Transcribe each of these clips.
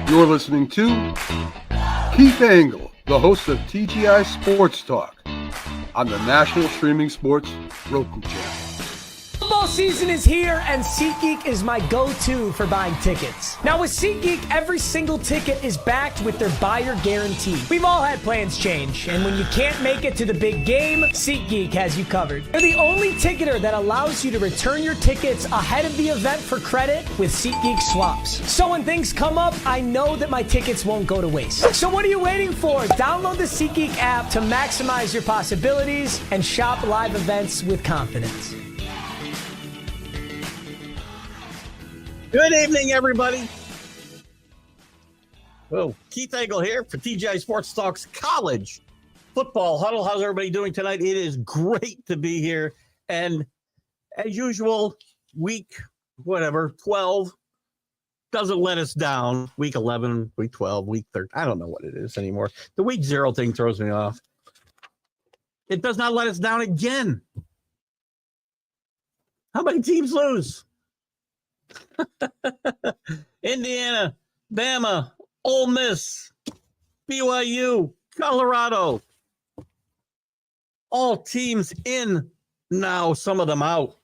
You're listening to Keith Engle, the host of TGI Sports Talk on the National Streaming Sports Roku channel. Football season is here, and SeatGeek is my go-to for buying tickets. Now, with SeatGeek, every single ticket is backed with their buyer guarantee. We've all had plans change, and when you can't make it to the big game, SeatGeek has you covered. They're the only ticketer that allows you to return your tickets ahead of the event for credit with SeatGeek swaps. So when things come up, I know that my tickets won't go to waste. So what are you waiting for? Download the SeatGeek app to maximize your possibilities and shop live events with confidence. Good evening, everybody. Well, Keith Engle here for TGI Sports Talk's College Football Huddle. How's everybody doing tonight? It is great to be here. And as usual, week 12 doesn't let us down. Week 11, week 12, week 13. I don't know what it is anymore. The week 0 thing throws me off. It does not let us down again. How many teams lose? Indiana, Bama, Ole Miss, BYU, Colorado. All teams in now, some of them out.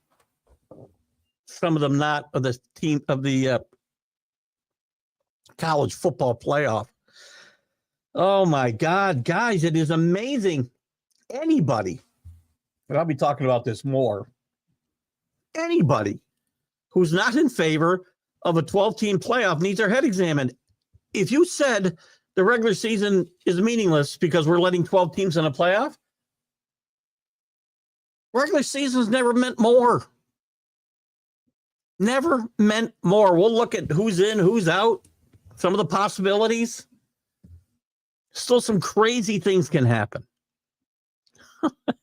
Some of them not of the team of the college football playoff. Oh my God, guys, it is amazing. Anybody, and I'll be talking about this more. Anybody who's not in favor of a 12-team playoff needs their head examined. If you said the regular season is meaningless because we're letting 12 teams in a playoff, regular season's never meant more. Never meant more. We'll look at who's in, who's out, some of the possibilities. Still some crazy things can happen.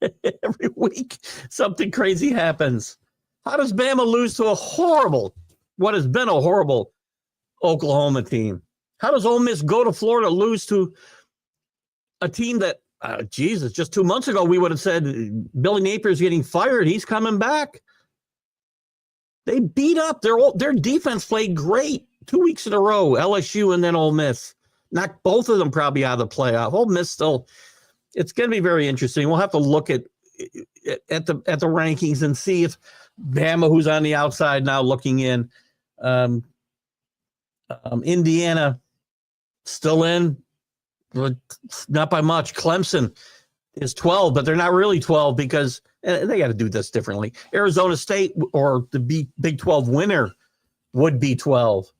Every week, something crazy happens. How does Bama lose to what has been a horrible Oklahoma team? How does Ole Miss go to Florida, lose to a team that, just 2 months ago, we would have said Billy Napier's getting fired. He's coming back. They beat up. Their defense played great 2 weeks in a row, LSU and then Ole Miss. Knocked both of them probably out of the playoff. Ole Miss still, it's going to be very interesting. We'll have to look at the rankings and see if Bama, who's on the outside now looking in, Indiana still in, but not by much. Clemson is 12, but they're not really 12 because they got to do this differently. Arizona State or the Big 12 winner would be 12.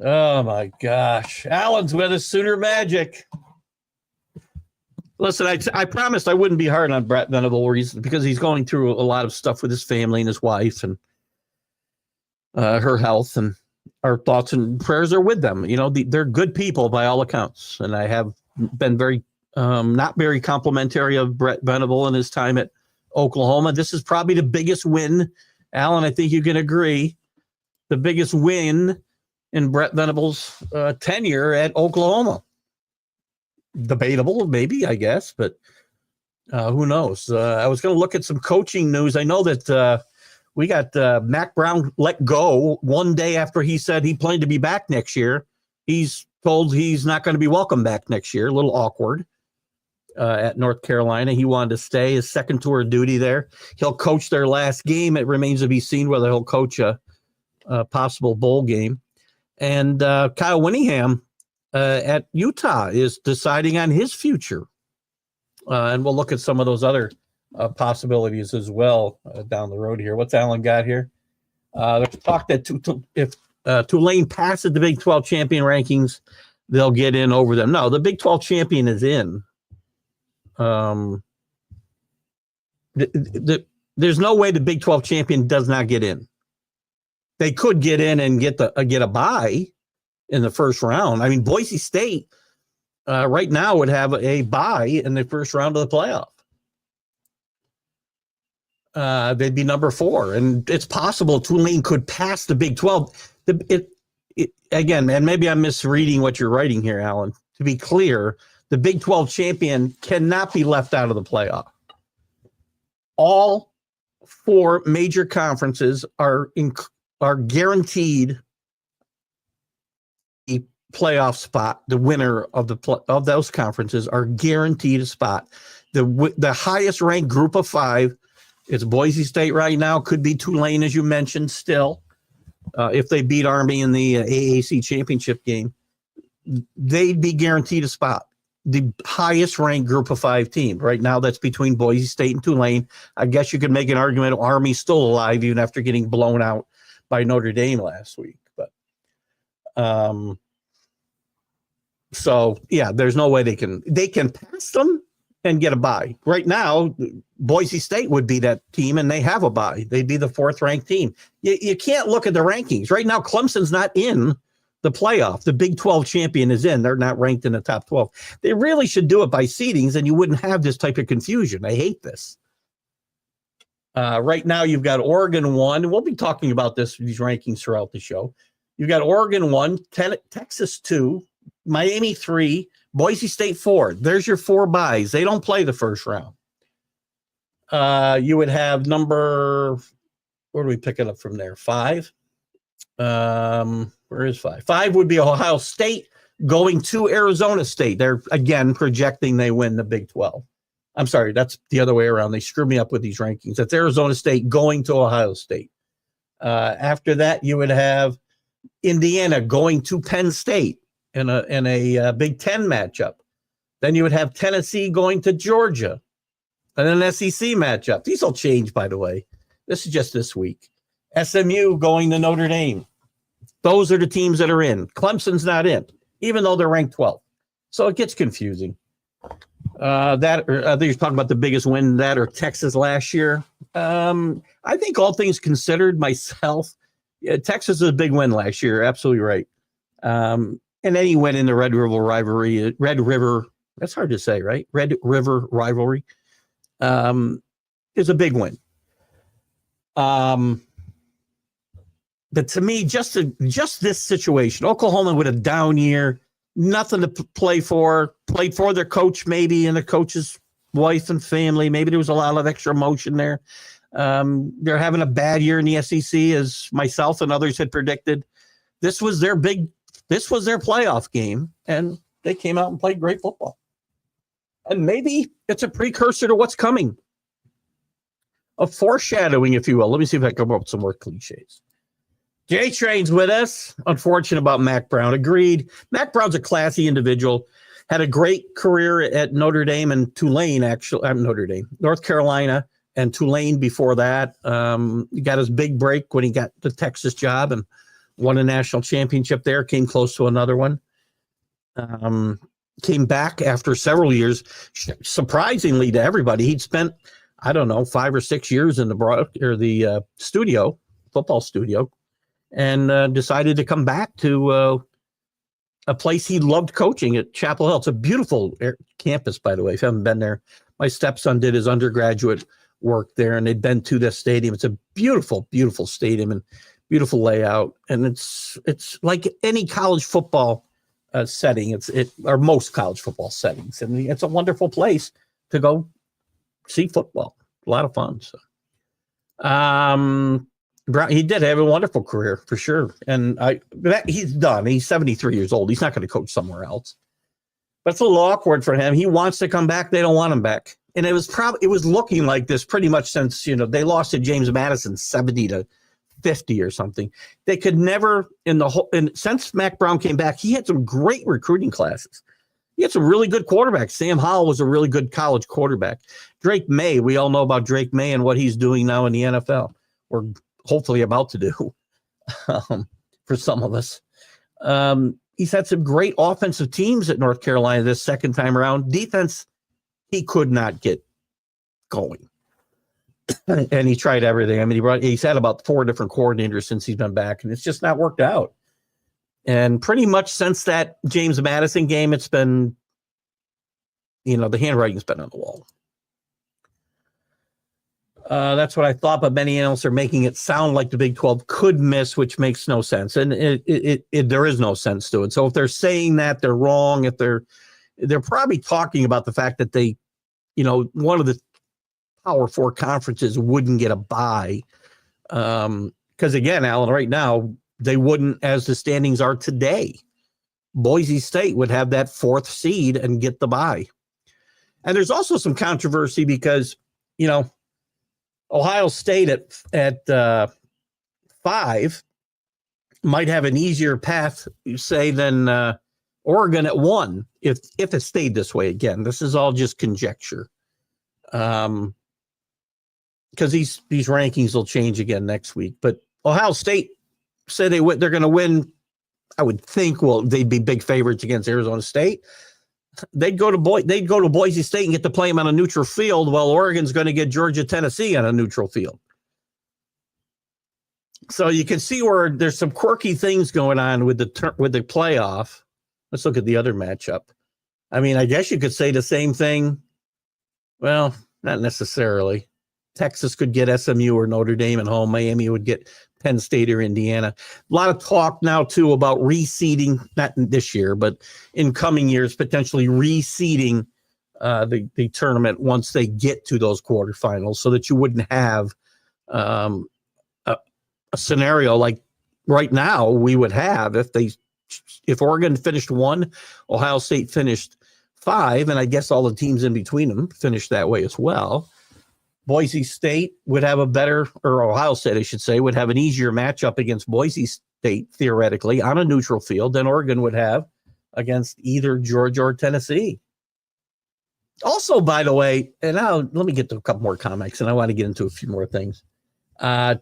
Oh my gosh. Alan's with us, Sooner Magic. Listen, I promised I wouldn't be hard on Brett Venable because he's going through a lot of stuff with his family and his wife and her health, and our thoughts and prayers are with them. You know, they're good people by all accounts, and I have been very not very complimentary of Brett Venable and his time at Oklahoma. This is probably the biggest win, Alan. I think you can agree, the biggest win in Brett Venable's tenure at Oklahoma. Debatable, maybe, I guess, but who knows? I was going to look at some coaching news. I know that we got Mac Brown let go one day after he said he planned to be back next year. He's told he's not going to be welcome back next year. A little awkward at North Carolina. He wanted to stay, his second tour of duty there. He'll coach their last game. It remains to be seen whether he'll coach a possible bowl game. And Kyle Whittingham at Utah is deciding on his future. And we'll look at some of those other possibilities as well down the road here. What's Alan got here? There's talk that if Tulane passes the Big 12 champion rankings, they'll get in over them. No, the Big 12 champion is in. There's no way the Big 12 champion does not get in. They could get in and get a bye in the first round. I mean, Boise State right now would have a bye in the first round of the playoff. They'd be number 4, and it's possible Tulane could pass the Big 12. Again, and maybe I'm misreading what you're writing here, Alan. To be clear, the Big 12 champion cannot be left out of the playoff. All 4 major conferences are guaranteed playoff spot, the winner of of those conferences are guaranteed a spot. The highest ranked group of 5 is Boise State right now. Could be Tulane, as you mentioned, still. If they beat Army in the AAC championship game, they'd be guaranteed a spot. The highest ranked group of 5 team right now, that's between Boise State and Tulane. I guess you could make an argument Army's still alive even after getting blown out by Notre Dame last week. But so yeah, there's no way they can pass them and get a bye. Right now, Boise State would be that team, and they have a bye. They'd be the 4th ranked team. You can't look at the rankings. Right now, Clemson's not in the playoff. The Big 12 champion is in. They're not ranked in the top 12. They really should do it by seedings, and you wouldn't have this type of confusion. I hate this. Right now, you've got Oregon 1. We'll be talking about these rankings throughout the show. You've got Oregon 1, Texas 2, Miami 3, Boise State 4. There's your 4 byes. They don't play the first round. You would have where do we pick it up from there? 5. Where is 5? 5 would be Ohio State going to Arizona State. They're, again, projecting they win the Big 12. I'm sorry, that's the other way around. They screwed me up with these rankings. That's Arizona State going to Ohio State. After that, you would have Indiana going to Penn State in a Big 10 matchup. Then you would have Tennessee going to Georgia, and an SEC matchup. These will change, by the way. This is just this week. SMU going to Notre Dame. Those are the teams that are in. Clemson's not in, even though they're ranked 12th. So it gets confusing. I think you're talking about the biggest win that or Texas last year. I think all things considered, myself, Texas is a big win last year. Absolutely right. And then he went in the Red River rivalry. Red River, that's hard to say, right? Red River rivalry is a big win. But to me, just this situation, Oklahoma with a down year, nothing to play for, played for their coach maybe and the coach's wife and family. Maybe there was a lot of extra emotion there. They're having a bad year in the SEC, as myself and others had predicted. This was their playoff game, and they came out and played great football. And maybe it's a precursor to what's coming. A foreshadowing, if you will. Let me see if I can come up with some more cliches. J-Train's with us. Unfortunate about Mac Brown. Agreed. Mac Brown's a classy individual. Had a great career at Notre Dame and Tulane, actually. North Carolina and Tulane before that. He got his big break when he got the Texas job and won a national championship there. Came close to another one. Came back after several years. Surprisingly to everybody, he'd spent, 5 or 6 years in the studio, football studio, and decided to come back to a place he loved coaching at Chapel Hill. It's a beautiful campus, by the way. If you haven't been there, my stepson did his undergraduate work there, and they'd been to this stadium. It's a beautiful, beautiful stadium and beautiful layout. And it's like any college football setting. Or most college football settings. And it's a wonderful place to go see football. A lot of fun. So, Brown, he did have a wonderful career for sure. And he's done. He's 73 years old. He's not going to coach somewhere else. But it's a little awkward for him. He wants to come back. They don't want him back. And it was looking like this pretty much since, they lost to James Madison 70-50 or something. They could never since Mac Brown came back, he had some great recruiting classes. He had some really good quarterbacks. Sam Howell was a really good college quarterback. Drake May, we all know about Drake May and what he's doing now in the NFL. We're hopefully about to do for some of us. He's had some great offensive teams at North Carolina this second time around. Defense, he could not get going. And he tried everything. I mean, he's had about 4 different coordinators since he's been back, and it's just not worked out. And pretty much since that James Madison game, it's been, the handwriting's been on the wall. That's what I thought, but many analysts are making it sound like the Big 12 could miss, which makes no sense. And there is no sense to it. So if they're saying that, they're wrong. If they're probably talking about the fact that they, one of the Power 4 conferences wouldn't get a bye. Because again, Alan, right now, they wouldn't as the standings are today. Boise State would have that 4th seed and get the bye. And there's also some controversy because, Ohio State at 5 might have an easier path, say, than Oregon at 1 if it stayed this way. Again, this is all just conjecture. Because these rankings will change again next week. But Ohio State said they're going to win. I would think, they'd be big favorites against Arizona State. They'd go to Boise State and get to play them on a neutral field, while Oregon's going to get Georgia, Tennessee on a neutral field. So you can see where there's some quirky things going on with the playoff. Let's look at the other matchup. I mean, I guess you could say the same thing. Well, not necessarily. Texas could get SMU or Notre Dame at home. Miami would get Penn State or Indiana. A lot of talk now, too, about reseeding, not this year, but in coming years, potentially reseeding the tournament once they get to those quarterfinals, so that you wouldn't have a scenario like right now we would have if Oregon finished 1, Ohio State finished 5, and I guess all the teams in between them finished that way as well. Boise State would have or Ohio State, I should say, would have an easier matchup against Boise State, theoretically, on a neutral field than Oregon would have against either Georgia or Tennessee. Also, by the way, and let me get to a couple more comics, and I want to get into a few more things.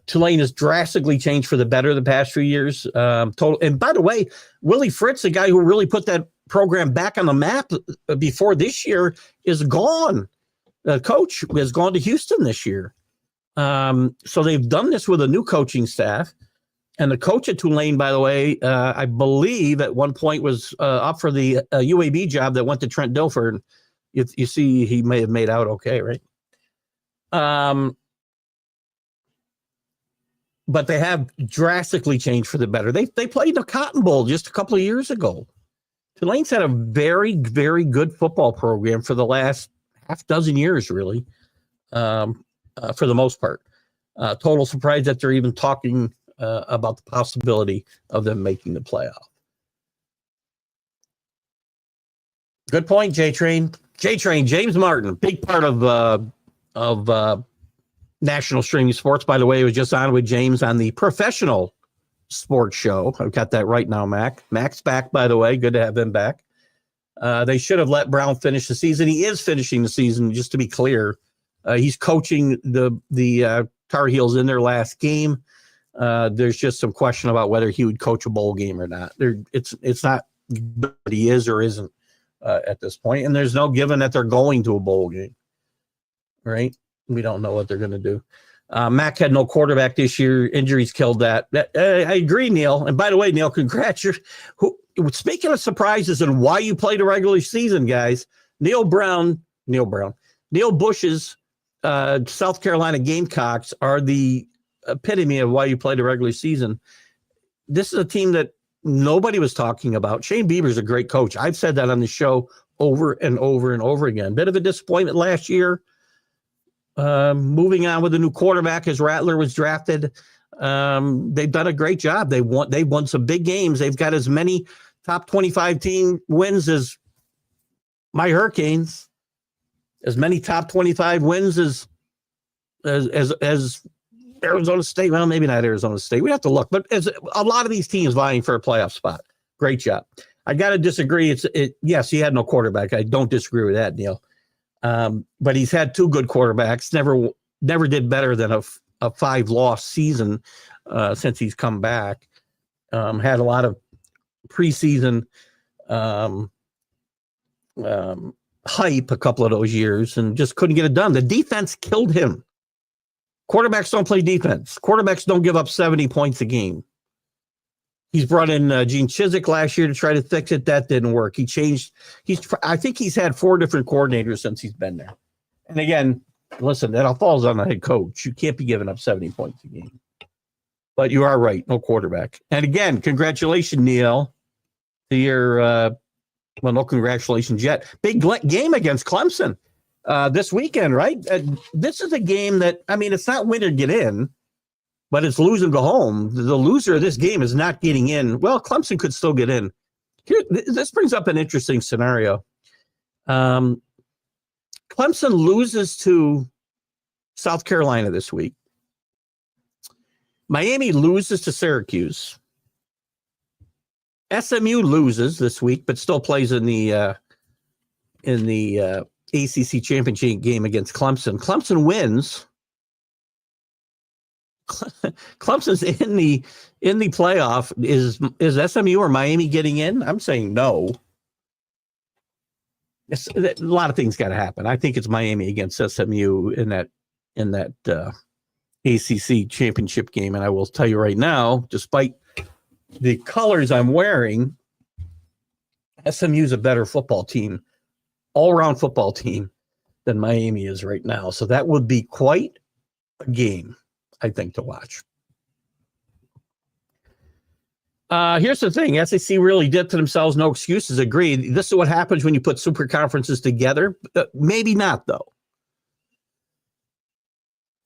Tulane has drastically changed for the better the past few years. And by the way, Willie Fritz, the guy who really put that program back on the map before this year, is gone. The coach has gone to Houston this year. So they've done this with a new coaching staff. And the coach at Tulane, by the way, I believe at one point was up for the UAB job that went to Trent Dilfer. You see, he may have made out okay, right? But they have drastically changed for the better. They played the Cotton Bowl just a couple of years ago. Tulane's had a very, very good football program for the last half dozen years, really, for the most part. Total surprise that they're even talking about the possibility of them making the playoff. Good point, J-Train. J-Train, James Martin, big part of National Streaming Sports. By the way, I was just on with James on the Professional Sports Show. I've got that right now, Mac. Mac's back, by the way. Good to have him back. They should have let Brown finish the season. He is finishing the season, just to be clear. He's coaching the Tar Heels in their last game. There's just some question about whether he would coach a bowl game or not. It's not but he is or isn't at this point. And there's no given that they're going to a bowl game, right? We don't know what they're going to do. Mac had no quarterback this year. Injuries killed that. I agree, Neil. And by the way, Neil, congrats. Speaking of surprises and why you played a regular season, guys, Neil Bush's South Carolina Gamecocks are the epitome of why you played a regular season. This is a team that nobody was talking about. Shane Bieber's a great coach. I've said that on the show over and over and over again. Bit of a disappointment last year. Moving on with a new quarterback as Rattler was drafted. They've done a great job. They've won some big games. They've got as many top 25 team wins as my Hurricanes, as many top 25 wins as Arizona State. Well, maybe not Arizona State. We have to look, but as a lot of these teams vying for a playoff spot. Great job. I got to disagree. Yes, he had no quarterback. I don't disagree with that, Neil. But he's had two good quarterbacks. Never did better than a 5-loss season since he's come back. Had a lot of preseason hype a couple of those years and just couldn't get it done. The defense killed him. Quarterbacks don't play defense. Quarterbacks don't give up 70 points a game. He's brought in Gene Chizik last year to try to fix it. That didn't work. I think he's had 4 different coordinators since he's been there. And again, listen, that all falls on the head coach. You can't be giving up 70 points a game. But you are right, no quarterback. And again, congratulations, Neil, to your well, no congratulations yet. Big game against Clemson this weekend, right? This is a game that, I mean, it's not win or get in, but it's lose and go home. The loser of this game is not getting in. Well, Clemson could still get in. This brings up an interesting scenario. Clemson loses to South Carolina this week. Miami loses to Syracuse. SMU loses this week, but still plays in the ACC championship game against Clemson. Clemson wins. Clemson's in the playoff. Is SMU or Miami getting in? I'm saying no. A lot of things got to happen. I think it's Miami against SMU in that ACC championship game. And I will tell you right now, despite the colors I'm wearing, SMU is a better football team, all-around football team than Miami is right now. So that would be quite a game, I think, to watch. Here's the thing. SEC really did to themselves. No excuses. Agreed. This is what happens when you put super conferences together. Maybe not, though.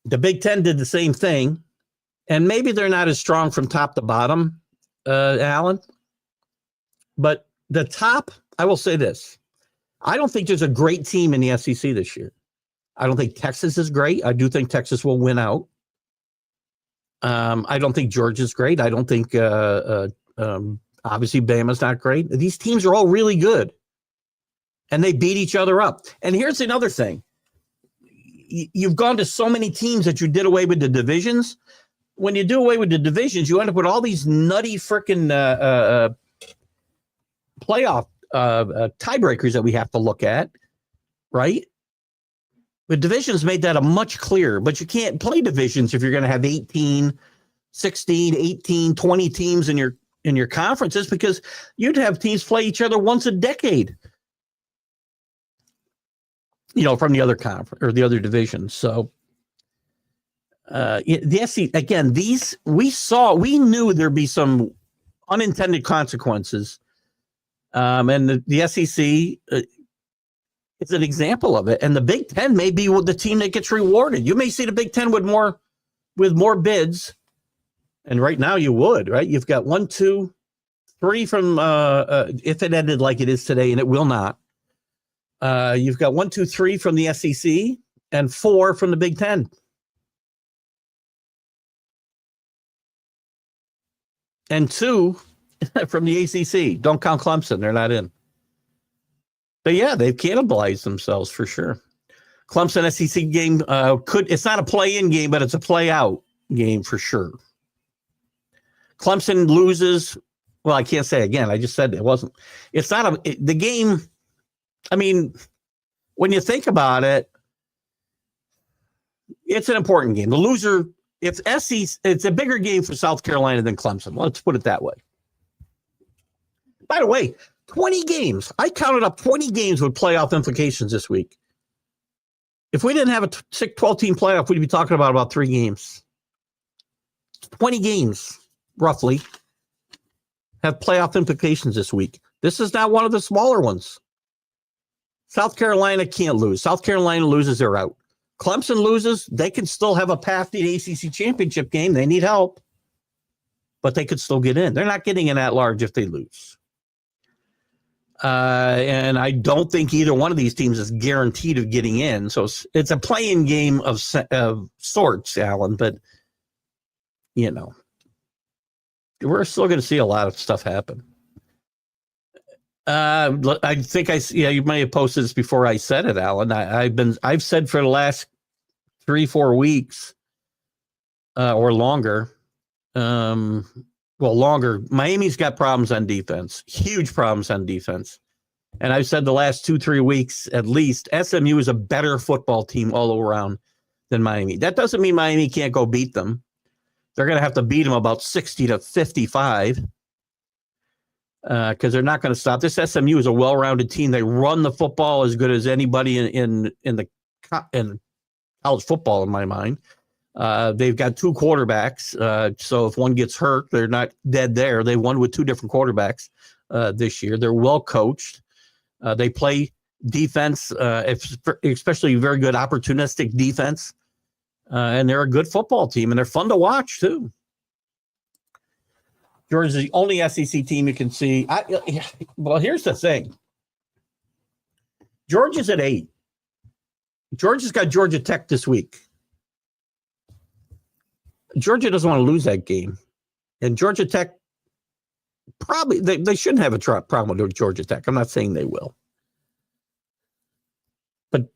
The Big Ten did the same thing. And maybe they're not as strong from top to bottom, Alan. But the top, I will say this. I don't think there's a great team in the SEC this year. I don't think Texas is great. I do think Texas will win out. I don't think Georgia's great. I don't think, obviously, Bama's not great. These teams are all really good. And they beat each other up. And here's another thing. You've gone to so many teams that you did away with the divisions. When you do away with the divisions, you end up with all these nutty freaking playoff tiebreakers that we have to look at, right? The divisions made that a much clearer, but you can't play divisions if you're going to have 18, 16, 18, 20 teams in your conferences, because you'd have teams play each other once a decade, from the other conference or the other divisions. So the SEC, again, we knew there'd be some unintended consequences. And the SEC, it's an example of it. And the Big Ten may be the team that gets rewarded. You may see the Big Ten with more bids. And right now you would, right? You've got 1, 2, 3 from, if it ended like it is today, and it will not. You've got 1, 2, 3 from the SEC and 4 from the Big Ten. And 2 from the ACC. Don't count Clemson. They're not in. But yeah, they've cannibalized themselves for sure. Clemson SEC game it's not a play-in game, but it's a play-out game for sure. Clemson loses. Well, I can't say again. I just said it wasn't. It's not the game. I mean, when you think about it, it's an important game. The loser, it's a bigger game for South Carolina than Clemson. Let's put it that way. By the way, 20 games. I counted up 20 games with playoff implications this week. If we didn't have a 12-team playoff, we'd be talking about 3 games. 20 games, roughly, have playoff implications this week. This is not one of the smaller ones. South Carolina can't lose. South Carolina loses, they're out. Clemson loses, they can still have a path to the ACC championship game. They need help, but they could still get in. They're not getting in at large if they lose. And I don't think either one of these teams is guaranteed of getting in. So it's a play-in game of sorts, Alan. But, we're still going to see a lot of stuff happen. I think you might have posted this before I said it, Alan. I've said for the last 3-4 weeks or longer, longer. Miami's got problems on defense, huge problems on defense. And I've said the last 2-3 weeks, at least, SMU is a better football team all around than Miami. That doesn't mean Miami can't go beat them. They're going to have to beat them about 60-55 because they're not going to stop. This SMU is a well-rounded team. They run the football as good as anybody in college football, in my mind. They've got 2 quarterbacks, so if one gets hurt, they're not dead there. They won with 2 different quarterbacks this year. They're well coached. They play defense, especially very good opportunistic defense, and they're a good football team, and they're fun to watch too. Georgia's the only SEC team you can see. Well, here's the thing. Georgia's at 8. Georgia's got Georgia Tech this week. Georgia doesn't want to lose that game. And Georgia Tech, probably, they shouldn't have a problem with Georgia Tech. I'm not saying they will. But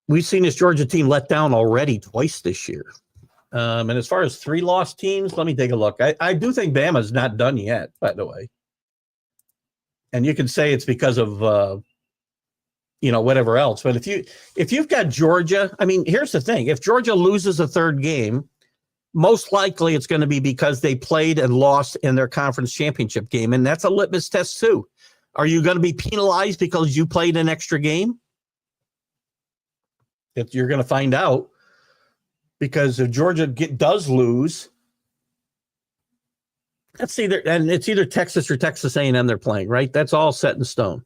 we've seen this Georgia team let down already twice this year. And as far as 3-loss teams, let me take a look. I do think Bama's not done yet, by the way. And you can say it's because of whatever else. But if you've got Georgia, I mean, here's the thing. If Georgia loses a third game, most likely it's going to be because they played and lost in their conference championship game. And that's a litmus test too. Are you going to be penalized because you played an extra game? You're going to find out. Because if Georgia does lose, it's either Texas or Texas A&M they're playing, right? That's all set in stone.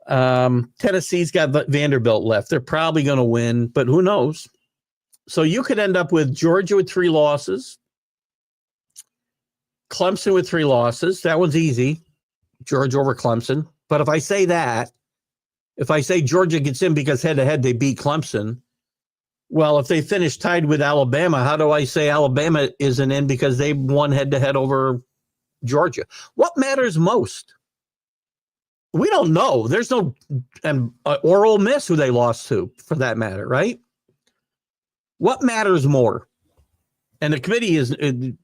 Tennessee's got Vanderbilt left. They're probably going to win, but who knows? So you could end up with Georgia with 3 losses, Clemson with 3 losses. That one's easy, Georgia over Clemson. But if I say Georgia gets in because head-to-head they beat Clemson, well, if they finish tied with Alabama, how do I say Alabama isn't in because they won head-to-head over Georgia? What matters most? We don't know. There's no or Ole Miss who they lost to, for that matter, right? What matters more? And the committee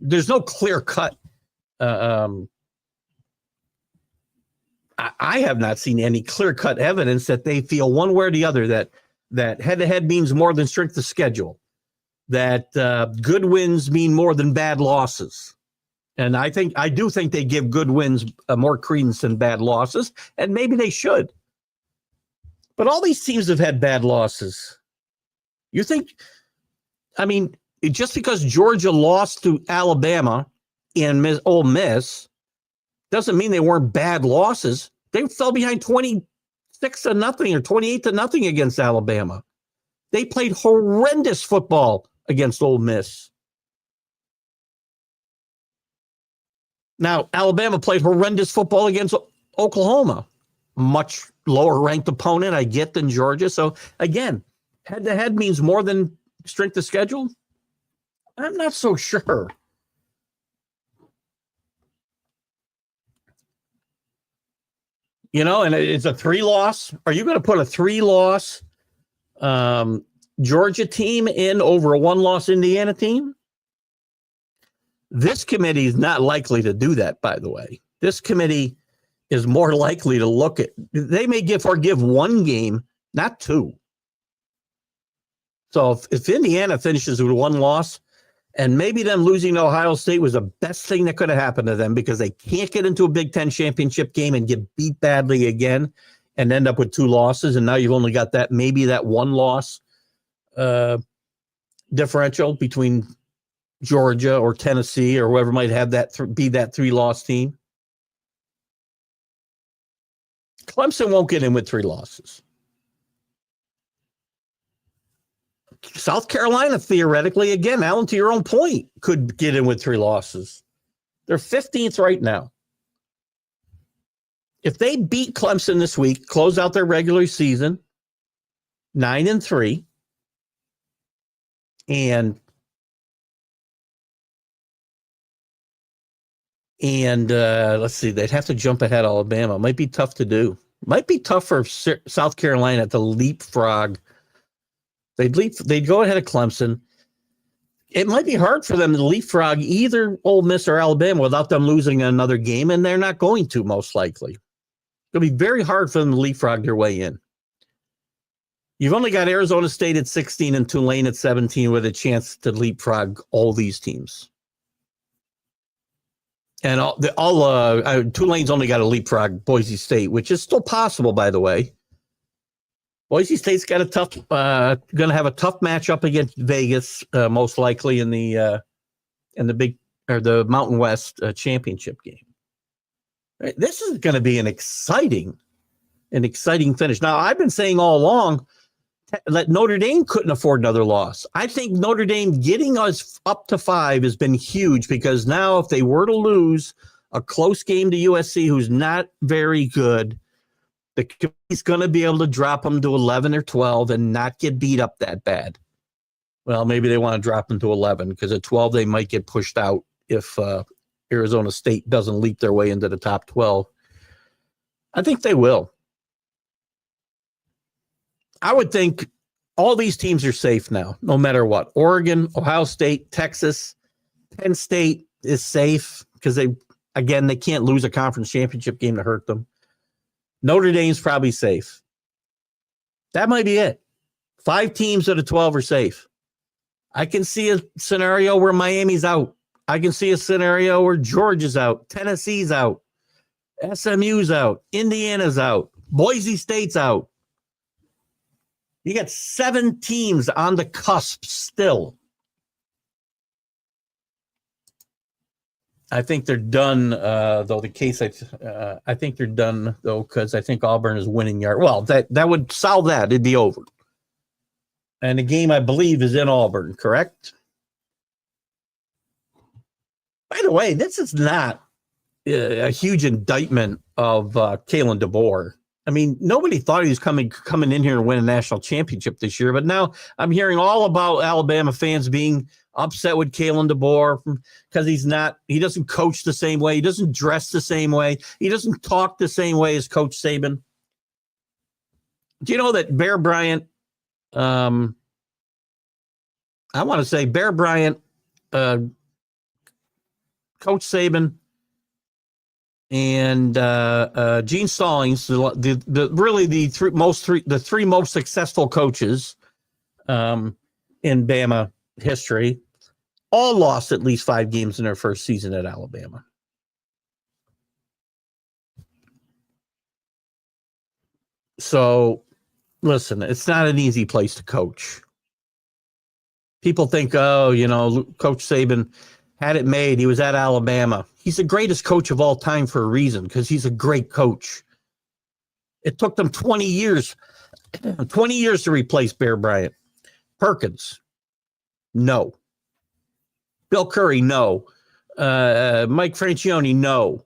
there's no clear cut. I have not seen any clear cut evidence that they feel one way or the other that head-to-head means more than strength of schedule, that good wins mean more than bad losses. And I do think they give good wins more credence than bad losses, and maybe they should. But all these teams have had bad losses. You think, I mean, just because Georgia lost to Alabama and Ole Miss doesn't mean they weren't bad losses. They fell behind 26-0 or 28-0 against Alabama. They played horrendous football against Ole Miss. Now, Alabama played horrendous football against Oklahoma. Much lower ranked opponent, I get, than Georgia. So again, head-to-head means more than strength of schedule. I'm not so sure. And it's a 3-loss. Are you going to put a 3-loss Georgia team in over a 1-loss Indiana team? This committee is not likely to do that, by the way. This committee is more likely to look at, they may give one game, not 2. So if Indiana finishes with 1 loss, and maybe them losing to Ohio State was the best thing that could have happened to them because they can't get into a Big Ten championship game and get beat badly again and end up with 2 losses. And now you've only got maybe that 1 loss differential between Georgia or Tennessee or whoever might have that be that 3-loss team. Clemson won't get in with 3 losses. South Carolina, theoretically, again, Alan, to your own point, could get in with 3 losses. They're 15th right now. If they beat Clemson this week, close out their regular season, 9-3, and let's see, they'd have to jump ahead of Alabama. Might be tough to do. Might be tough for South Carolina to leapfrog. They'd go ahead of Clemson. It might be hard for them to leapfrog either Ole Miss or Alabama without them losing another game, and they're not going to, most likely. It'll be very hard for them to leapfrog their way in. You've only got Arizona State at 16 and Tulane at 17 with a chance to leapfrog all these teams. And Tulane's only got to leapfrog Boise State, which is still possible, by the way. Boise State's got going to have a tough matchup against Vegas, most likely in the Mountain West championship game. Right? This is going to be an exciting finish. Now, I've been saying all along that Notre Dame couldn't afford another loss. I think Notre Dame getting us up to 5 has been huge because now if they were to lose a close game to USC, who's not very good. He's going to be able to drop them to 11 or 12 and not get beat up that bad. Well, maybe they want to drop them to 11 because at 12 they might get pushed out if Arizona State doesn't leap their way into the top 12. I think they will. I would think all these teams are safe now, no matter what. Oregon, Ohio State, Texas, Penn State is safe because they can't lose a conference championship game to hurt them. Notre Dame's probably safe. That might be it. 5 teams out of 12 are safe. I can see a scenario where Miami's out. I can see a scenario where Georgia's out, Tennessee's out, SMU's out, Indiana's out, Boise State's out. You got 7 teams on the cusp still. I think they're done, though. I think they're done, though, because I think Auburn is winning yard. Well, that would solve that. It'd be over. And the game, I believe, is in Auburn, correct? By the way, this is not a huge indictment of Kalen DeBoer. I mean, nobody thought he was coming in here and win a national championship this year, but now I'm hearing all about Alabama fans being upset with Kalen DeBoer because he doesn't coach the same way. He doesn't dress the same way. He doesn't talk the same way as Coach Saban. Do you know that Bear Bryant, I want to say Bear Bryant, Coach Saban, and Gene Stallings, the three most successful coaches in Bama history, all lost at least 5 games in their first season at Alabama. So, listen, it's not an easy place to coach. People think, Coach Saban had it made. He was at Alabama. He's the greatest coach of all time for a reason, because he's a great coach. It took them 20 years to replace Bear Bryant. Perkins, no. Bill Curry, no. Mike Francione, no.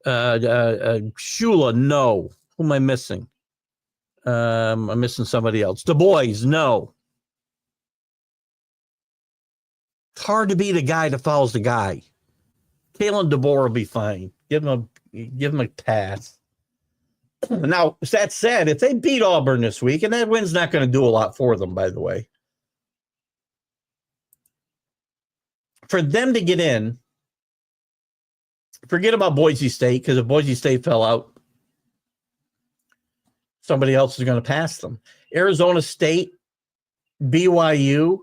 Shula, no. Who am I missing? I'm missing somebody else. Du Bois, no. It's hard to be the guy that follows the guy. Kalen DeBoer will be fine. Give him a pass. Now, that said, if they beat Auburn this week, and that win's not going to do a lot for them, by the way, for them to get in, forget about Boise State, because if Boise State fell out, somebody else is going to pass them. Arizona State, BYU,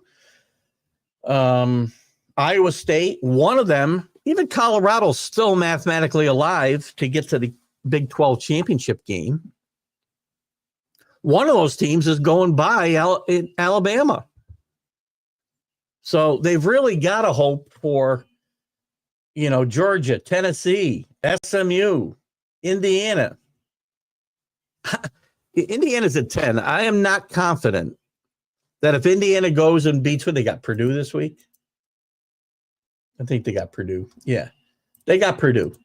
Iowa State, one of them, even Colorado's still mathematically alive to get to the Big 12 championship game. One of those teams is going by Alabama. So they've really got to hope for, Georgia, Tennessee, SMU, Indiana. Indiana's at 10. I am not confident that if Indiana goes and beats what they got, Purdue this week. I think they got Purdue. Yeah, they got Purdue.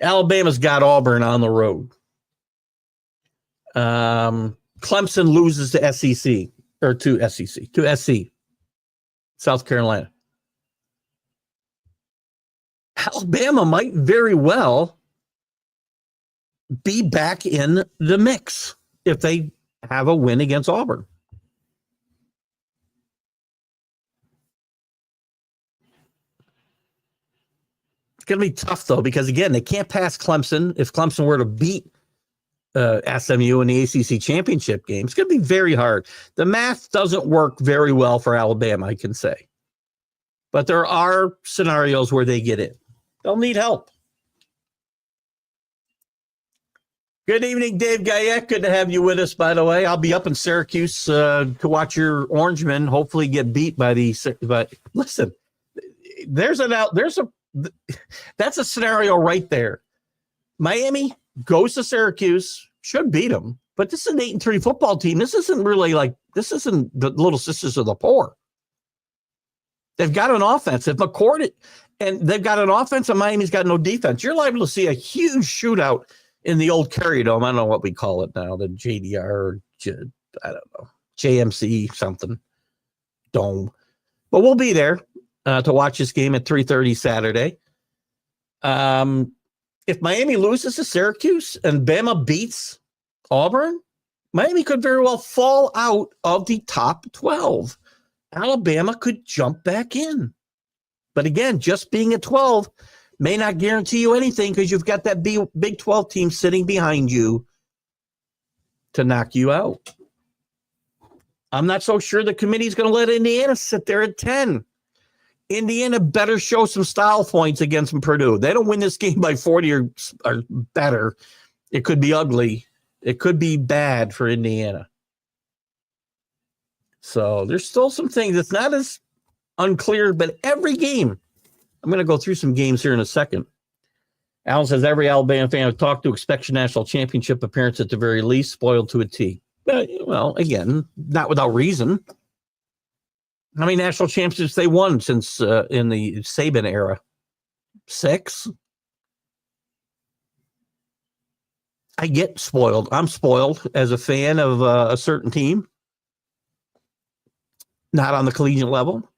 Alabama's got Auburn on the road. Clemson loses to SEC, or to SC, South Carolina. Alabama might very well be back in the mix if they have a win against Auburn. It's going to be tough, though, because, again, they can't pass Clemson. If Clemson were to beat SMU in the ACC championship game, it's going to be very hard. The math doesn't work very well for Alabama, I can say. But there are scenarios where they get in. They'll need help. Good evening, Dave Guyette. Good to have you with us, by the way. I'll be up in Syracuse to watch your Orangemen hopefully get beat by the... But listen, that's a scenario right there. Miami goes to Syracuse, should beat them, but this is an 8-3 football team. This isn't the Little Sisters of the Poor. They've got an offense. If McCord And they've got an offense, and Miami's got no defense. You're liable to see a huge shootout in the old Carrier Dome. I don't know what we call it now, the JDR or I don't know, JMC something dome. But we'll be there to watch this game at 3:30 Saturday. If Miami loses to Syracuse and Bama beats Auburn, Miami could very well fall out of the top 12. Alabama could jump back in. But again, just being at 12 may not guarantee you anything because you've got that Big 12 team sitting behind you to knock you out. I'm not so sure the committee's going to let Indiana sit there at 10. Indiana better show some style points against Purdue. They don't win this game by 40 or better. It could be ugly. It could be bad for Indiana. So there's still some things. It's not as unclear, but every game, I'm going to go through some games here in a second. Alan says every Alabama fan I've talked to expects a national championship appearance at the very least, spoiled to a T. Well, again, not without reason. How many national championships they won since in the Saban era? 6. I get spoiled. I'm spoiled as a fan of a certain team. Not on the collegiate level.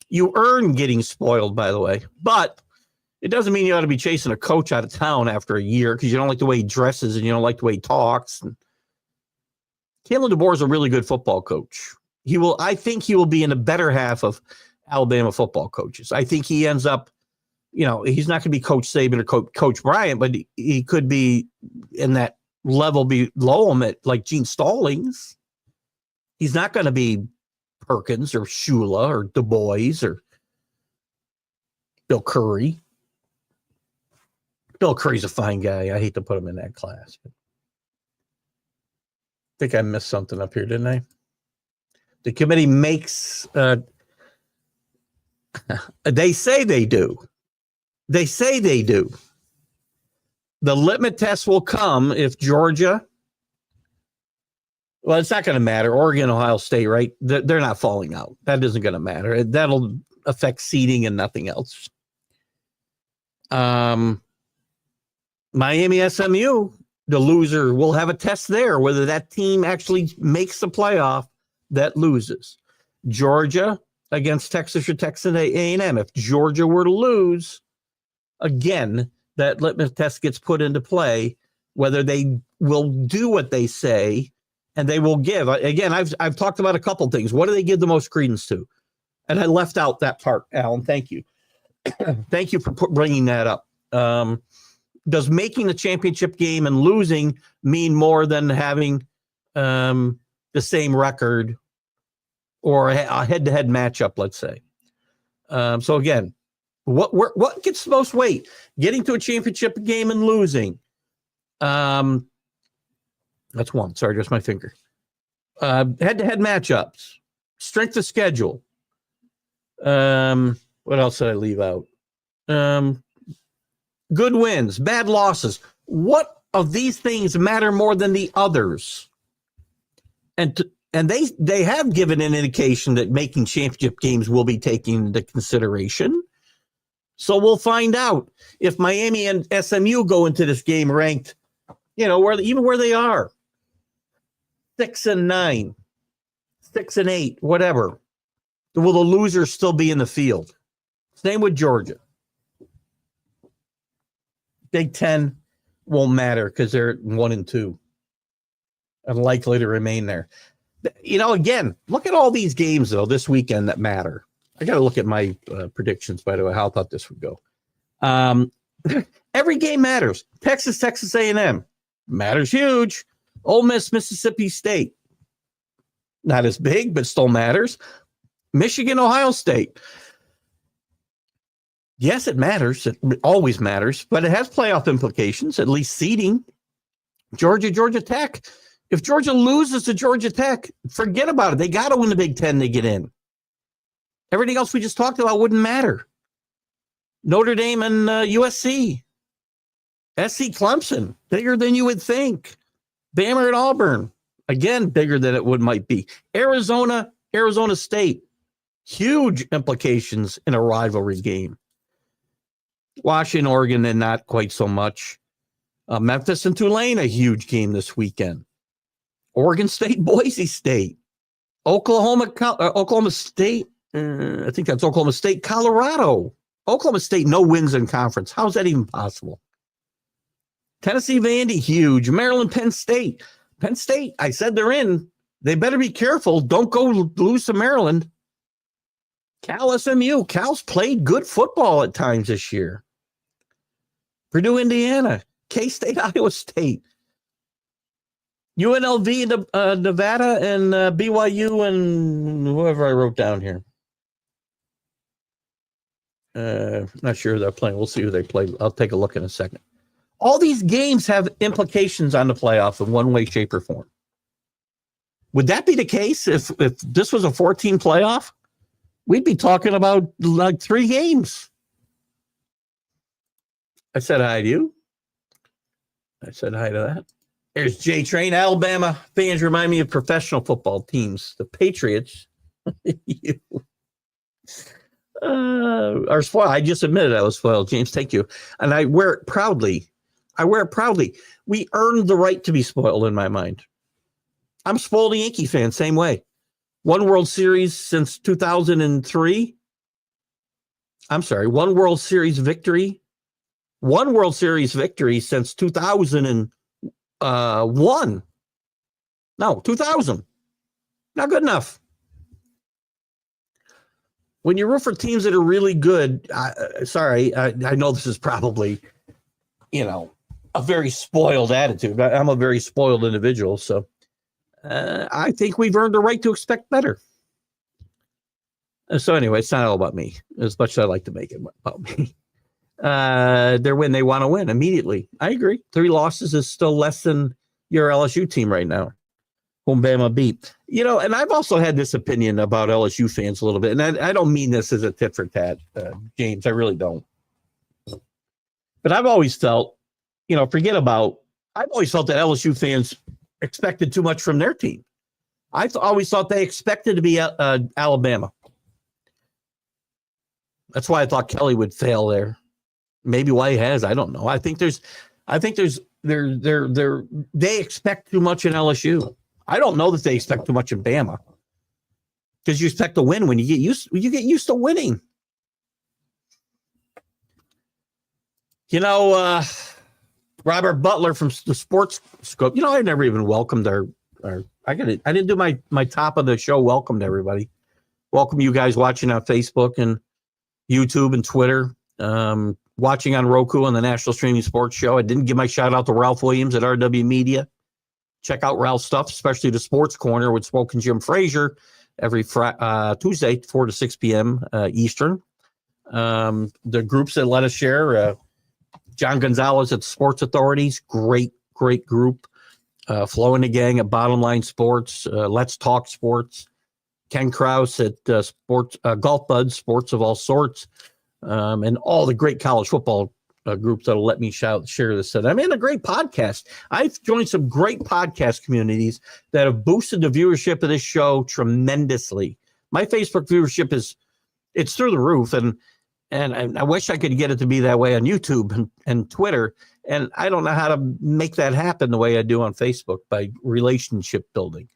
You earn getting spoiled, by the way. But it doesn't mean you ought to be chasing a coach out of town after a year because you don't like the way he dresses and you don't like the way he talks. Kalen DeBoer is a really good football coach. I think he will be in the better half of Alabama football coaches. I think he ends up, he's not going to be Coach Saban or Coach Bryant, but he could be in that level below him at like Gene Stallings. He's not going to be Perkins or Shula or Du Bois or Bill Curry. Bill Curry's a fine guy. I hate to put him in that class. I think I missed something up here, didn't I? The committee makes, they say they do. They say they do. The litmus test will come if Georgia, well, it's not going to matter. Oregon, Ohio State, right? They're not falling out. That isn't going to matter. That'll affect seeding and nothing else. Miami, SMU, the loser will have a test there, whether that team actually makes the playoff that loses. Georgia against Texas or Texas A&M. If Georgia were to lose, again, that litmus test gets put into play, whether they will do what they say and they will give. Again, I've talked about a couple things. What do they give the most credence to? And I left out that part, Alan. Thank you. Thank you for bringing that up. Does making the championship game and losing mean more than having the same record or a head-to-head matchup, let's say? So again, what gets the most weight? Getting to a championship game and losing. That's one. Sorry, just my finger. Head-to-head matchups. Strength of schedule. What else did I leave out? Good wins, bad losses. What of these things matter more than the others? And they have given an indication that making championship games will be taken into consideration. So we'll find out if Miami and SMU go into this game ranked, where they are, 6-9, 6-8, whatever. Will the losers still be in the field? Same with Georgia. Big Ten won't matter because they're 1-2 and likely to remain there. Again, look at all these games, though, this weekend that matter. I got to look at my predictions, by the way, how I thought this would go. Every game matters. Texas A&M matters huge. Ole Miss, Mississippi State. Not as big, but still matters. Michigan, Ohio State. Yes, it matters. It always matters, but it has playoff implications, at least seeding. Georgia Tech. If Georgia loses to Georgia Tech, forget about it. They got to win the Big Ten to get in. Everything else we just talked about wouldn't matter. Notre Dame and USC. SC Clemson, bigger than you would think. Bama and Auburn, again, bigger than it might be. Arizona State. Huge implications in a rivalry game. Washington, Oregon, and not quite so much. Memphis and Tulane, a huge game this weekend. Oregon State, Boise State. Oklahoma State, I think that's Oklahoma State, Colorado. Oklahoma State, no wins in conference. How's that even possible? Tennessee, Vandy, huge. Maryland, Penn State. Penn State, I said they're in. They better be careful. Don't go lose to Maryland. Cal, SMU. Cal's played good football at times this year. Purdue, Indiana. K-State, Iowa State. UNLV, Nevada, and BYU, and whoever I wrote down here. Not sure they're playing. We'll see who they play. I'll take a look in a second. All these games have implications on the playoff in one way, shape, or form. Would that be the case if this was a 14 playoff? We'd be talking about like 3 games. I said hi to you. I said hi to that. There's J Train. Alabama fans remind me of professional football teams. The Patriots are spoiled. I just admitted I was spoiled, James. Thank you. And I wear it proudly. We earned the right to be spoiled in my mind. I'm a spoiled Yankee fan, same way. One World Series since 2003. I'm sorry, one World Series victory. One World Series victory since 2001. No, 2000. Not good enough. When you root for teams that are really good, I know this is probably, a very spoiled attitude. I'm a very spoiled individual, so I think we've earned the right to expect better. So anyway, it's not all about me, as much as I like to make it about me. They want to win immediately. I agree. 3 losses is still less than your LSU team right now, whom Bama beat. And I've also had this opinion about LSU fans a little bit, and I don't mean this as a tit for tat, James. I really don't. But I've always felt, I've always felt that LSU fans expected too much from their team. I always thought they expected to be Alabama. That's why I thought Kelly would fail there. Maybe why he has, I don't know. I think they expect too much in LSU. I don't know that they expect too much in Bama, because you expect to win when you get used to winning. Robert Butler from the Sports Scope. I never even welcomed I didn't do my top of the show welcome to everybody. Welcome you guys watching on Facebook and YouTube and Twitter. Watching on Roku on the National Streaming Sports Show. I didn't give my shout out to Ralph Williams at RW Media. Check out Ralph's stuff, especially the Sports Corner with Smoke and Jim Frazier every Tuesday, 4 to 6 p.m. Eastern. The groups that let us share, John Gonzalez at Sports Authorities, great group. Flo and the gang at Bottom Line Sports, Let's Talk Sports. Ken Krause at Golf Buds, Sports of All Sorts. And all the great college football groups that'll let me share this. And I'm in a great podcast. I've joined some great podcast communities that have boosted the viewership of this show tremendously. My Facebook viewership it's through the roof, and I wish I could get it to be that way on YouTube and Twitter. And I don't know how to make that happen the way I do on Facebook by relationship building.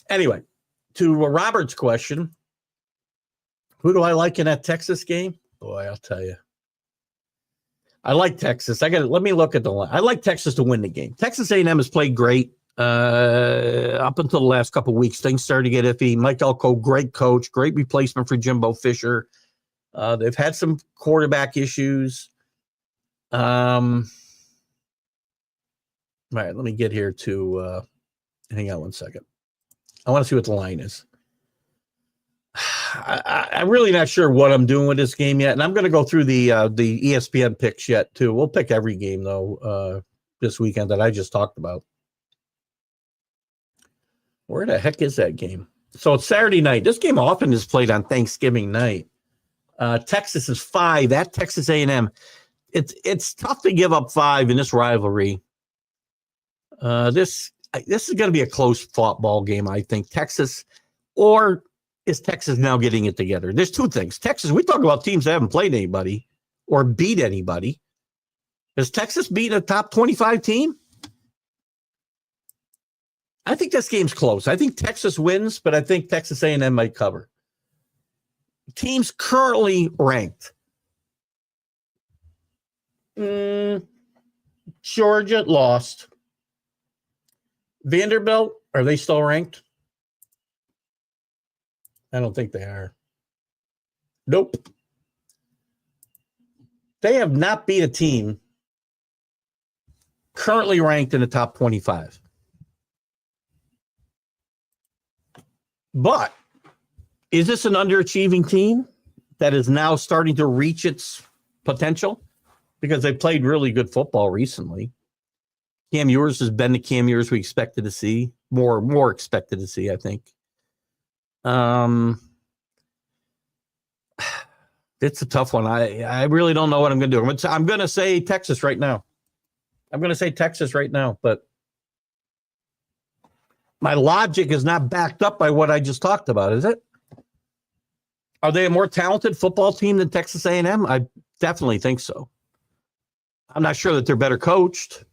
Anyway, to Robert's question. Who do I like in that Texas game? Boy, I'll tell you. I like Texas. Let me look at the line. I like Texas to win the game. Texas A&M has played great up until the last couple of weeks. Things started to get iffy. Mike Elko, great coach, great replacement for Jimbo Fisher. They've had some quarterback issues. All right, let me get here to hang on one second. I want to see what the line is. I'm really not sure what I'm doing with this game yet, and I'm going to go through the ESPN picks yet too. We'll pick every game though this weekend that I just talked about. Where the heck is that game? So it's Saturday night. This game often is played on Thanksgiving night. Texas is 5 at Texas A&M. It's tough to give up 5 in this rivalry. This is going to be a close fought ball game, I think. Texas, or is Texas now getting it together? There's two things. Texas, we talk about teams that haven't played anybody. or beat anybody. Has Texas beaten a top 25 team? I think this game's close. I think Texas wins, but I think Texas A&M might cover. Teams currently ranked. Georgia lost. Vanderbilt, are they still ranked? I don't think they are. Nope. They have not beat a team currently ranked in the top 25. But is this an underachieving team that is now starting to reach its potential? Because they played really good football recently. Cam Ewers has been the Cam Ewers we expected to see. More expected to see, I think. It's a tough one. I really don't know what I'm going to do. I'm going to say Texas right now. But my logic is not backed up by what I just talked about, is it? Are they a more talented football team than Texas A&M? I definitely think so. I'm not sure that they're better coached.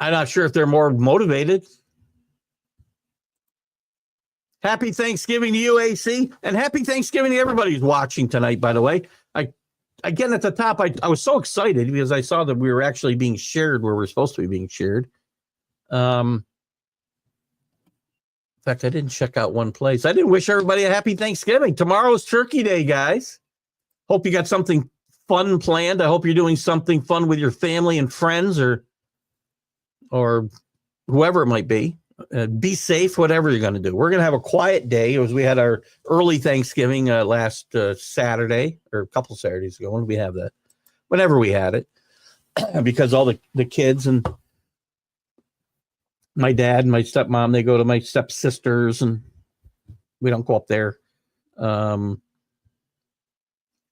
I'm not sure if they're more motivated. Happy Thanksgiving to you, AC, and happy Thanksgiving to everybody who's watching tonight, by the way. Again, at the top, I was so excited because I saw that we were actually being shared where we're supposed to be being shared. In fact, I didn't check out one place. I didn't wish everybody a happy Thanksgiving. Tomorrow's Turkey Day, guys. Hope you got something fun planned. I hope you're doing something fun with your family and friends or whoever it might be. Be safe, whatever you're going to do. We're going to have a quiet day as we had our early Thanksgiving last Saturday or a couple Saturdays ago. When did we have that? Whenever we had it, because all the kids and my dad and my stepmom, they go to my stepsisters and we don't go up there.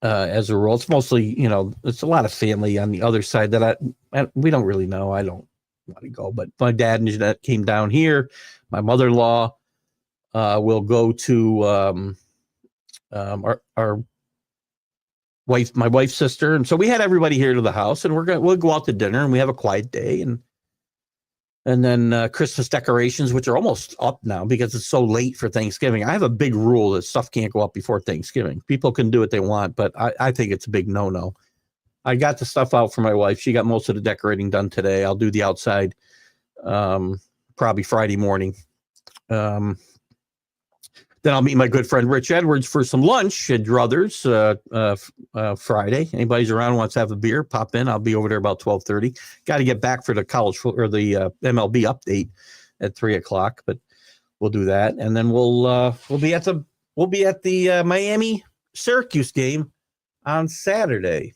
As a rule, it's mostly, it's a lot of family on the other side that we don't really know. I don't want to go, but my dad and Jeanette came down here. My mother-in-law will go to our wife, my wife's sister, and so we had everybody here to the house, and we'll go out to dinner, and we have a quiet day, and then Christmas decorations, which are almost up now because it's so late for Thanksgiving. I have a big rule that stuff can't go up before Thanksgiving. People can do what they want, but I think it's a big no-no. I got the stuff out for my wife. She got most of the decorating done today. I'll do the outside probably Friday morning. Then I'll meet my good friend Rich Edwards for some lunch at Druthers Friday. Anybody's around wants to have a beer, pop in. I'll be over there about 12:30. Got to get back for the college or the MLB update at 3:00, but we'll do that, and then we'll be at the Miami Syracuse game on Saturday.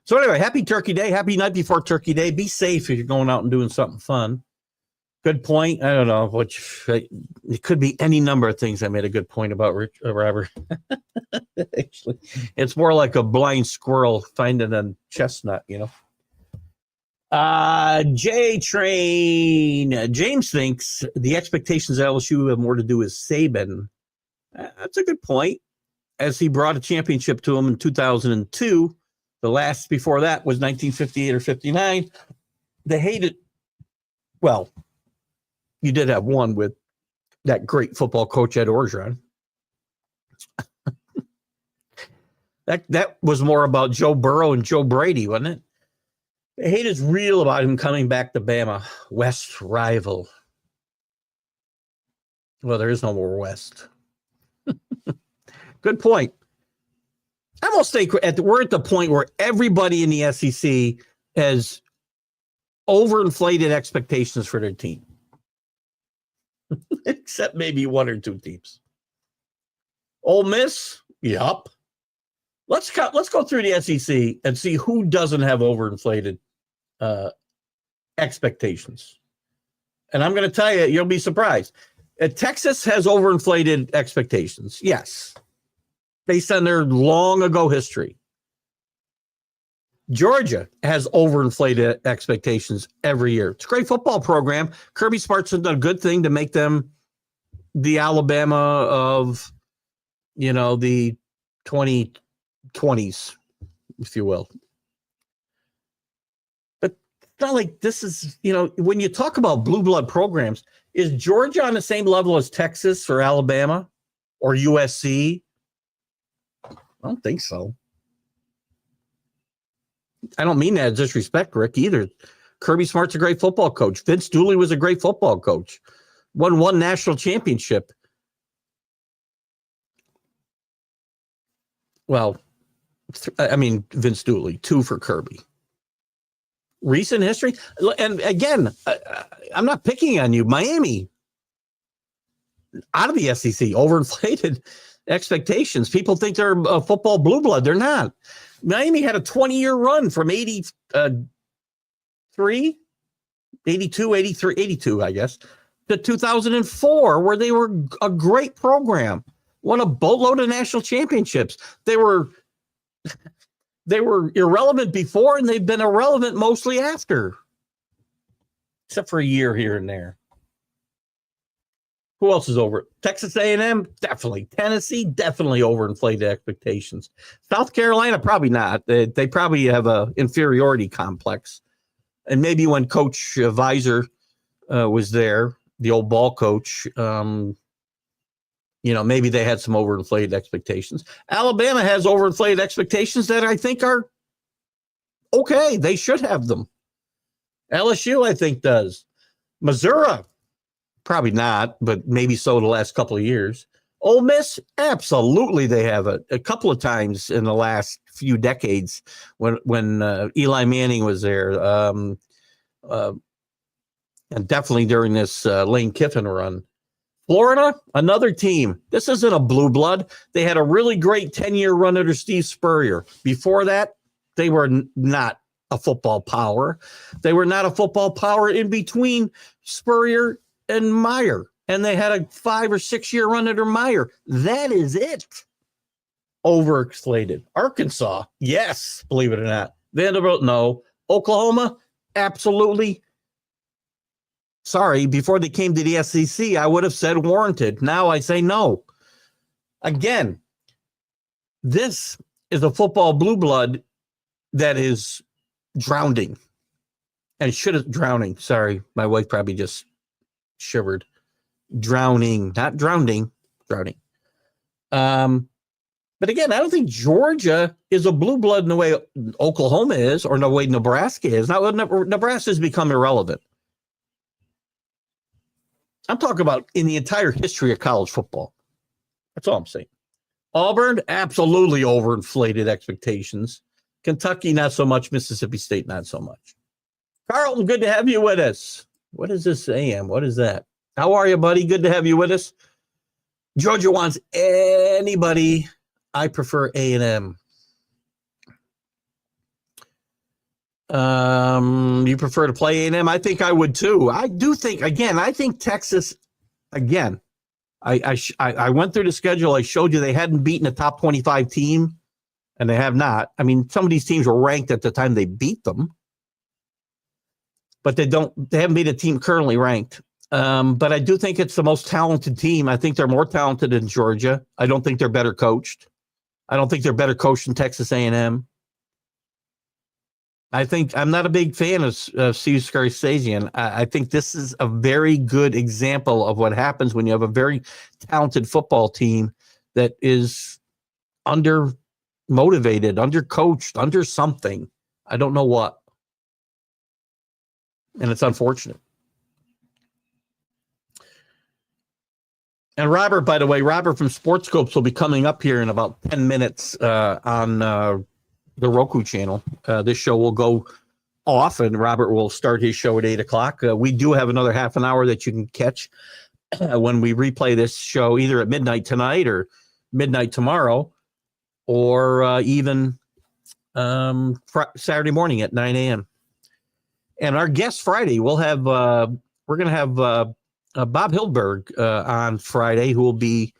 So anyway, happy Turkey Day. Happy night before Turkey Day. Be safe if you're going out and doing something fun. Good point. I don't know, it could be any number of things I made a good point about, Robert. Actually, it's more like a blind squirrel finding a chestnut, J Train. James thinks the expectations at LSU have more to do with Saban. That's a good point, as he brought a championship to him in 2002. The last before that was 1958 or 59. They hated, well, you did have one with that great football coach, Ed Orgeron. That was more about Joe Burrow and Joe Brady, wasn't it? The hate is real about him coming back to Bama. West rival. Well, there is no more West. Good point. I almost think we're at the point where everybody in the SEC has overinflated expectations for their team. Except maybe one or two teams. Ole Miss, yup. Let's go through the SEC and see who doesn't have overinflated expectations. And I'm going to tell you, you'll be surprised. Texas has overinflated expectations, yes, based on their long ago history. Georgia has overinflated expectations every year. It's a great football program. Kirby Smart's done a good thing to make them the Alabama of, the 20 20s, if you will. But it's not like this is, when you talk about blue blood programs, is Georgia on the same level as Texas or Alabama or USC? I don't think so. I don't mean that as disrespect, Rick, either. Kirby Smart's a great football coach. Vince Dooley was a great football coach. Won one national championship. Well, Vince Dooley, 2 for Kirby. Recent history. And again, I'm not picking on you. Miami, out of the SEC, overinflated expectations. People think they're a football blue blood. They're not. Miami had a 20-year run from 82, 83, I guess, to 2004, where they were a great program, won a boatload of national championships. They were irrelevant before, and they've been irrelevant mostly after, except for a year here and there. Who else is over? Texas A&M, definitely. Tennessee, definitely overinflated expectations. South Carolina, probably not. They probably have a inferiority complex. And maybe when Coach Visor was there, the old ball coach, maybe they had some overinflated expectations. Alabama has overinflated expectations that I think are okay. They should have them. LSU, I think, does. Missouri, probably not, but maybe so the last couple of years. Ole Miss, absolutely they have it. A couple of times in the last few decades when Eli Manning was there, and definitely during this Lane Kiffin run. Florida, another team. This isn't a blue blood. They had a really great 10-year run under Steve Spurrier. Before that, they were not a football power. They were not a football power in between Spurrier and Meyer. And they had a 5 or 6 year run under Meyer. That is it. Overexflated. Arkansas, yes, believe it or not. Vanderbilt, no. Oklahoma, absolutely. Sorry, before they came to the SEC, I would have said warranted. Now I say no. Again, this is a football blue blood that is drowning. And should have drowning. Sorry, my wife probably just shivered. Drowning, not drowning, drowning. But again, I don't think Georgia is a blue blood in the way Oklahoma is or the way Nebraska is. Now, Nebraska has become irrelevant. I'm talking about in the entire history of college football. That's all I'm saying. Auburn, absolutely overinflated expectations. Kentucky, not so much. Mississippi State, not so much. Carlton, good to have you with us. What is this AM? What is that? How are you, buddy? Good to have you with us. Georgia wants anybody. I prefer A&M. You prefer to play A&M? I think I would too. I do think, again, I think Texas, again, I went through the schedule. I showed you they hadn't beaten a top 25 team, and they have not. I mean, some of these teams were ranked at the time they beat them, but they haven't beat a team currently ranked. But I do think it's the most talented team. I think they're more talented than Georgia. I don't think they're better coached. I don't think they're better coached than Texas A&M. I think I'm not a big fan of Steve Sarkisian. I think this is a very good example of what happens when you have a very talented football team that is under motivated, under coached, under something. I don't know what. And it's unfortunate. And Robert, by the way, Robert from Sports Scopes will be coming up here in about 10 minutes on the Roku channel. This show will go off, and Robert will start his show at 8 o'clock. We do have another half an hour that you can catch when we replay this show, either at midnight tonight or midnight tomorrow, or even Saturday morning at 9 a.m. And our guest Friday, we're going to have Bob Hildberg on Friday, who will be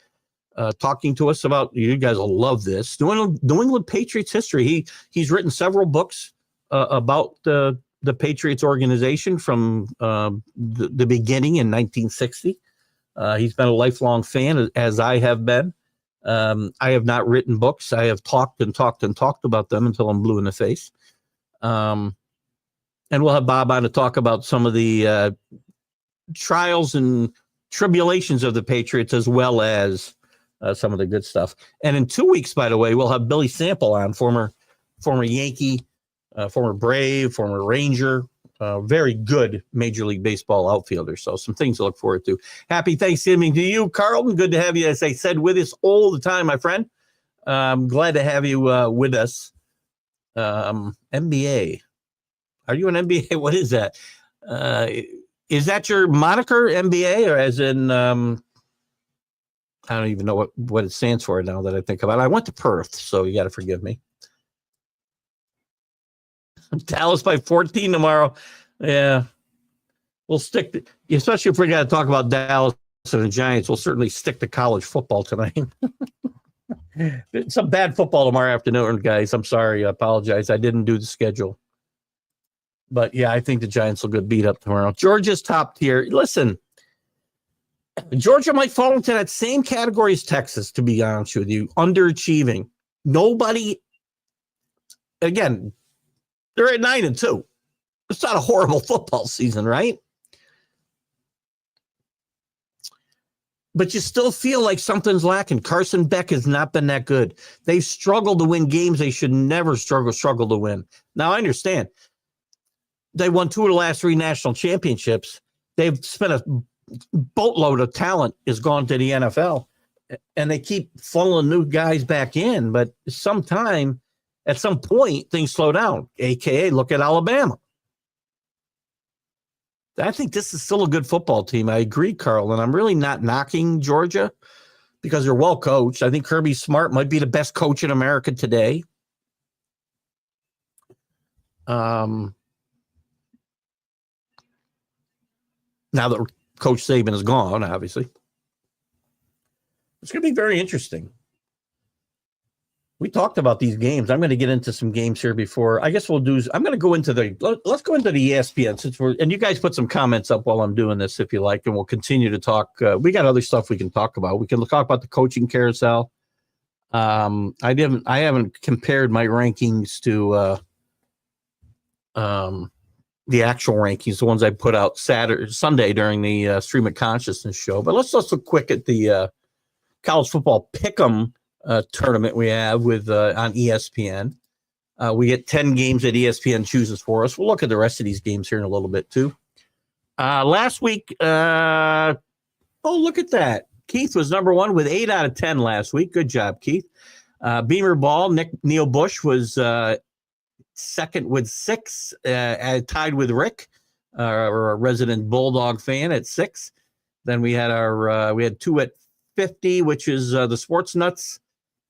talking to us about, you guys will love this, New England Patriots history. He's written several books about the Patriots organization from the beginning in 1960. He's been a lifelong fan, as I have been. I have not written books. I have talked and talked and talked about them until I'm blue in the face. And we'll have Bob on to talk about some of the trials and tribulations of the Patriots, as well as some of the good stuff. And in 2 weeks, by the way, we'll have Billy Sample on, former Yankee, former Brave, former Ranger, very good Major League Baseball outfielder. So some things to look forward to. Happy Thanksgiving to you, Carlton. Good to have you, as I said, with us all the time, my friend. Glad to have you with us. NBA. Are you an NBA? What is that? Is that your moniker, NBA, or as in, I don't even know what it stands for now that I think about it. I went to Perth, so you got to forgive me. Dallas by 14 tomorrow. Yeah. We'll stick, especially if we got to talk about Dallas and the Giants, we'll certainly stick to college football tonight. Some bad football tomorrow afternoon, guys. I'm sorry. I apologize. I didn't do the schedule. But, yeah, I think the Giants will get beat up tomorrow. Georgia's top tier. Listen, Georgia might fall into that same category as Texas, to be honest with you. Underachieving. Nobody, again, they're at 9-2. It's not a horrible football season, right? But you still feel like something's lacking. Carson Beck has not been that good. They've struggled to win games they should never struggle to win. Now, I understand. They won 2 of the last 3 national championships. They've spent a boatload of talent is gone to the NFL, and they keep funneling new guys back in. But at some point, things slow down, a.k.a. look at Alabama. I think this is still a good football team. I agree, Carl, and I'm really not knocking Georgia because they're well coached. I think Kirby Smart might be the best coach in America today. Now that Coach Saban is gone, obviously. It's going to be very interesting. We talked about these games. I'm going to get into some games here before. I guess I'm going to go into let's go into the ESPN and you guys put some comments up while I'm doing this if you like, and we'll continue to talk. We got other stuff we can talk about. We can talk about the coaching carousel. I haven't compared my rankings to the actual rankings, the ones I put out Sunday during the Stream of Consciousness show. But let's look quick at the college football pick'em tournament we have with on ESPN. We get 10 games that ESPN chooses for us. We'll look at the rest of these games here in a little bit too. Last week, look at that. Keith was number 1 with 8 out of 10 last week. Good job, Keith. Beamer Ball, Neil Bush was second with 6, tied with Rick, or a resident Bulldog fan at 6. Then we had we had 2 at 50, which is the Sports Nuts.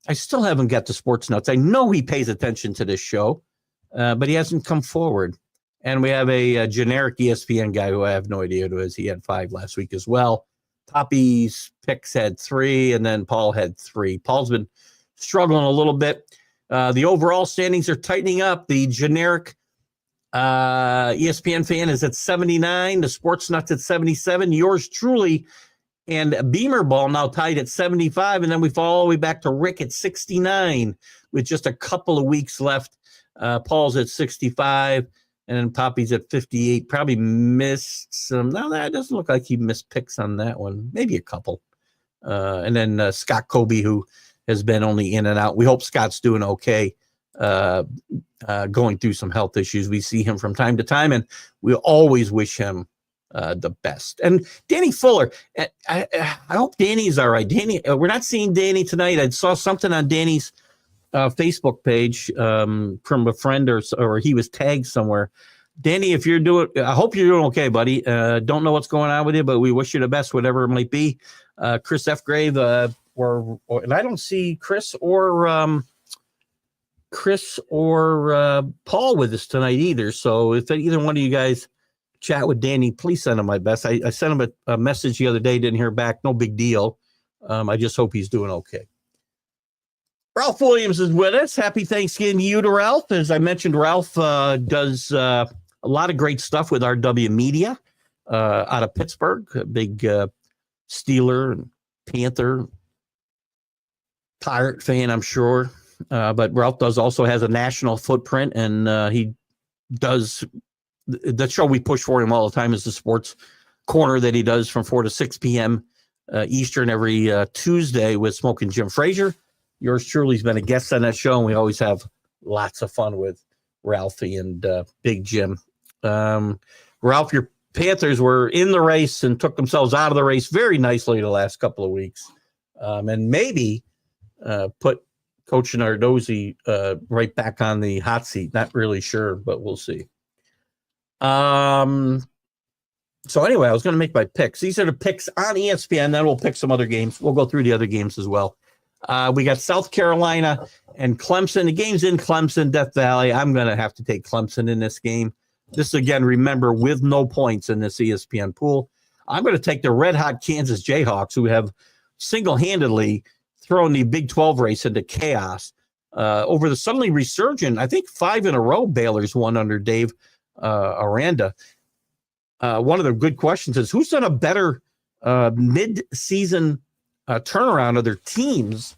I still haven't got the Sports Nuts. I know he pays attention to this show, but he hasn't come forward. And we have a generic ESPN guy who I have no idea who it is. He had 5 last week as well. Poppy's picks had 3, and then Paul had 3. Paul's been struggling a little bit. The overall standings are tightening up. The generic ESPN fan is at 79. The Sports Nuts at 77. Yours truly and Beamer Ball now tied at 75. And then we fall all the way back to Rick at 69 with just a couple of weeks left. Paul's at 65. And then Poppy's at 58. Probably missed some. No, that doesn't look like he missed picks on that one. Maybe a couple. And then Scott Kobe, who has been only in and out. We hope Scott's doing okay, going through some health issues. We see him from time to time, and we always wish him the best. And Danny Fuller, I hope Danny's all right. Danny, we're not seeing Danny tonight. I saw something on Danny's Facebook page from a friend, or he was tagged somewhere. Danny, if you're doing, I hope you're doing okay, buddy. Don't know what's going on with you, but we wish you the best, whatever it might be. Chris F. Grave, and I don't see Chris or Paul with us tonight either. So if either one of you guys chat with Danny, please send him my best. I sent him a message the other day, didn't hear back. No big deal. I just hope he's doing okay. Ralph Williams is with us. Happy Thanksgiving to you, to Ralph. As I mentioned, Ralph does a lot of great stuff with RW Media out of Pittsburgh, a big Steeler and Panther Pirate fan, I'm sure. But Ralph also has a national footprint, and he does the show we push for him all the time is the Sports Corner that he does from 4 to 6 p.m. Eastern every Tuesday with Smoking Jim Frazier. Yours truly's been a guest on that show, and we always have lots of fun with Ralphie and Big Jim. Ralph, your Panthers were in the race and took themselves out of the race very nicely the last couple of weeks, and maybe put Coach Nardozzi right back on the hot seat. Not really sure, but we'll see. So anyway, I was going to make my picks. These are the picks on ESPN. Then we'll pick some other games. We'll go through the other games as well. We got South Carolina and Clemson. The game's in Clemson, Death Valley. I'm going to have to take Clemson in this game. This, again, remember, with no points in this ESPN pool. I'm going to take the red-hot Kansas Jayhawks, who have single-handedly thrown the Big 12 race into chaos. Over the suddenly resurgent, I think 5 in a row, Baylor's won under Dave Aranda. One of the good questions is, who's done a better mid-season turnaround of their teams?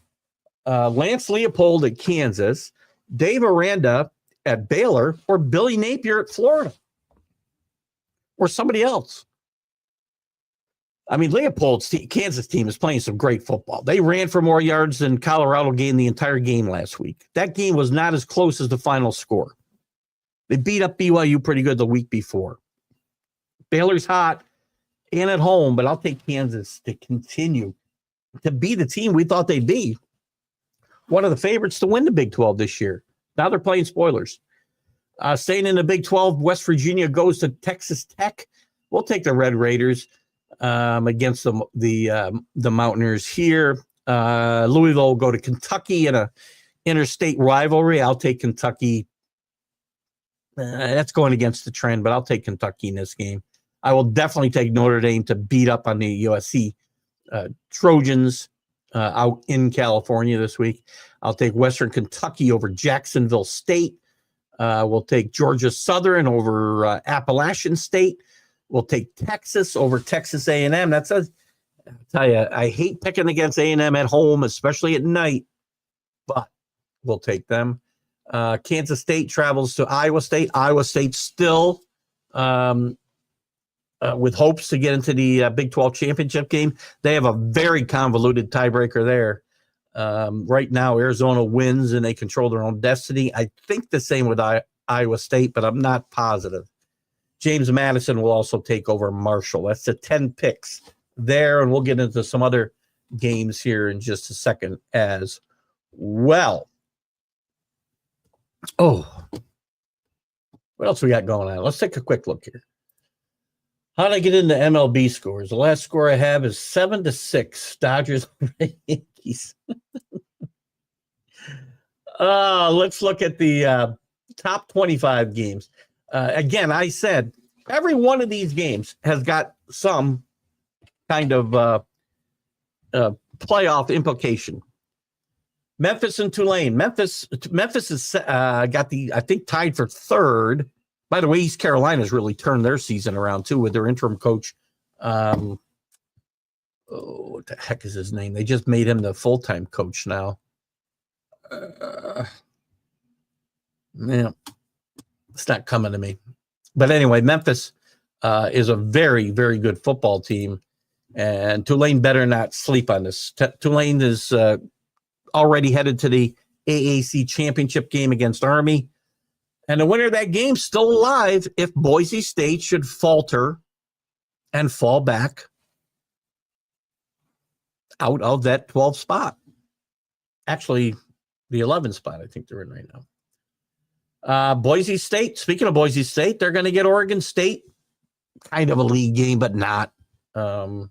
Lance Leopold at Kansas, Dave Aranda at Baylor, or Billy Napier at Florida, or somebody else. I mean, Leopold's Kansas team is playing some great football. They ran for more yards than Colorado gained the entire game last week. That game was not as close as the final score. They beat up BYU pretty good the week before. Baylor's hot and at home, but I'll take Kansas to continue to be the team we thought they'd be. One of the favorites to win the Big 12 this year. Now they're playing spoilers. Staying in the Big 12, West Virginia goes to Texas Tech. We'll take the Red Raiders against the Mountaineers here. Louisville will go to Kentucky in a interstate rivalry. I'll take Kentucky. That's going against the trend, but I'll take Kentucky in this game. I will definitely take Notre Dame to beat up on the USC Trojans out in California this week. I'll take Western Kentucky over Jacksonville State. We'll take Georgia Southern over Appalachian State. We'll take Texas over Texas A&M. I'll tell you, I hate picking against A&M at home, especially at night, but we'll take them. Kansas State travels to Iowa State. Iowa State still with hopes to get into the Big 12 championship game. They have a very convoluted tiebreaker there. Right now, Arizona wins and they control their own destiny. I think the same with Iowa State, but I'm not positive. James Madison will also take over Marshall. That's the 10 picks there, and we'll get into some other games here in just a second as well. Oh, what else we got going on? Let's take a quick look here. How did I get into MLB scores? The last score I have is 7-6. Dodgers Yankees. Let's look at the top 25 games. Again, I said every one of these games has got some kind of playoff implication. Memphis and Tulane. Memphis has got I think tied for third. By the way, East Carolina's really turned their season around too with their interim coach. What the heck is his name? They just made him the full-time coach now. Yeah, it's not coming to me. But anyway, Memphis is a very, very good football team, and Tulane better not sleep on this. Tulane is already headed to the AAC championship game against Army. And the winner of that game still alive if Boise State should falter and fall back out of that 12 spot. Actually, the 11 spot I think they're in right now. Boise State, speaking of Boise State, they're going to get Oregon State. Kind of a league game, but not. One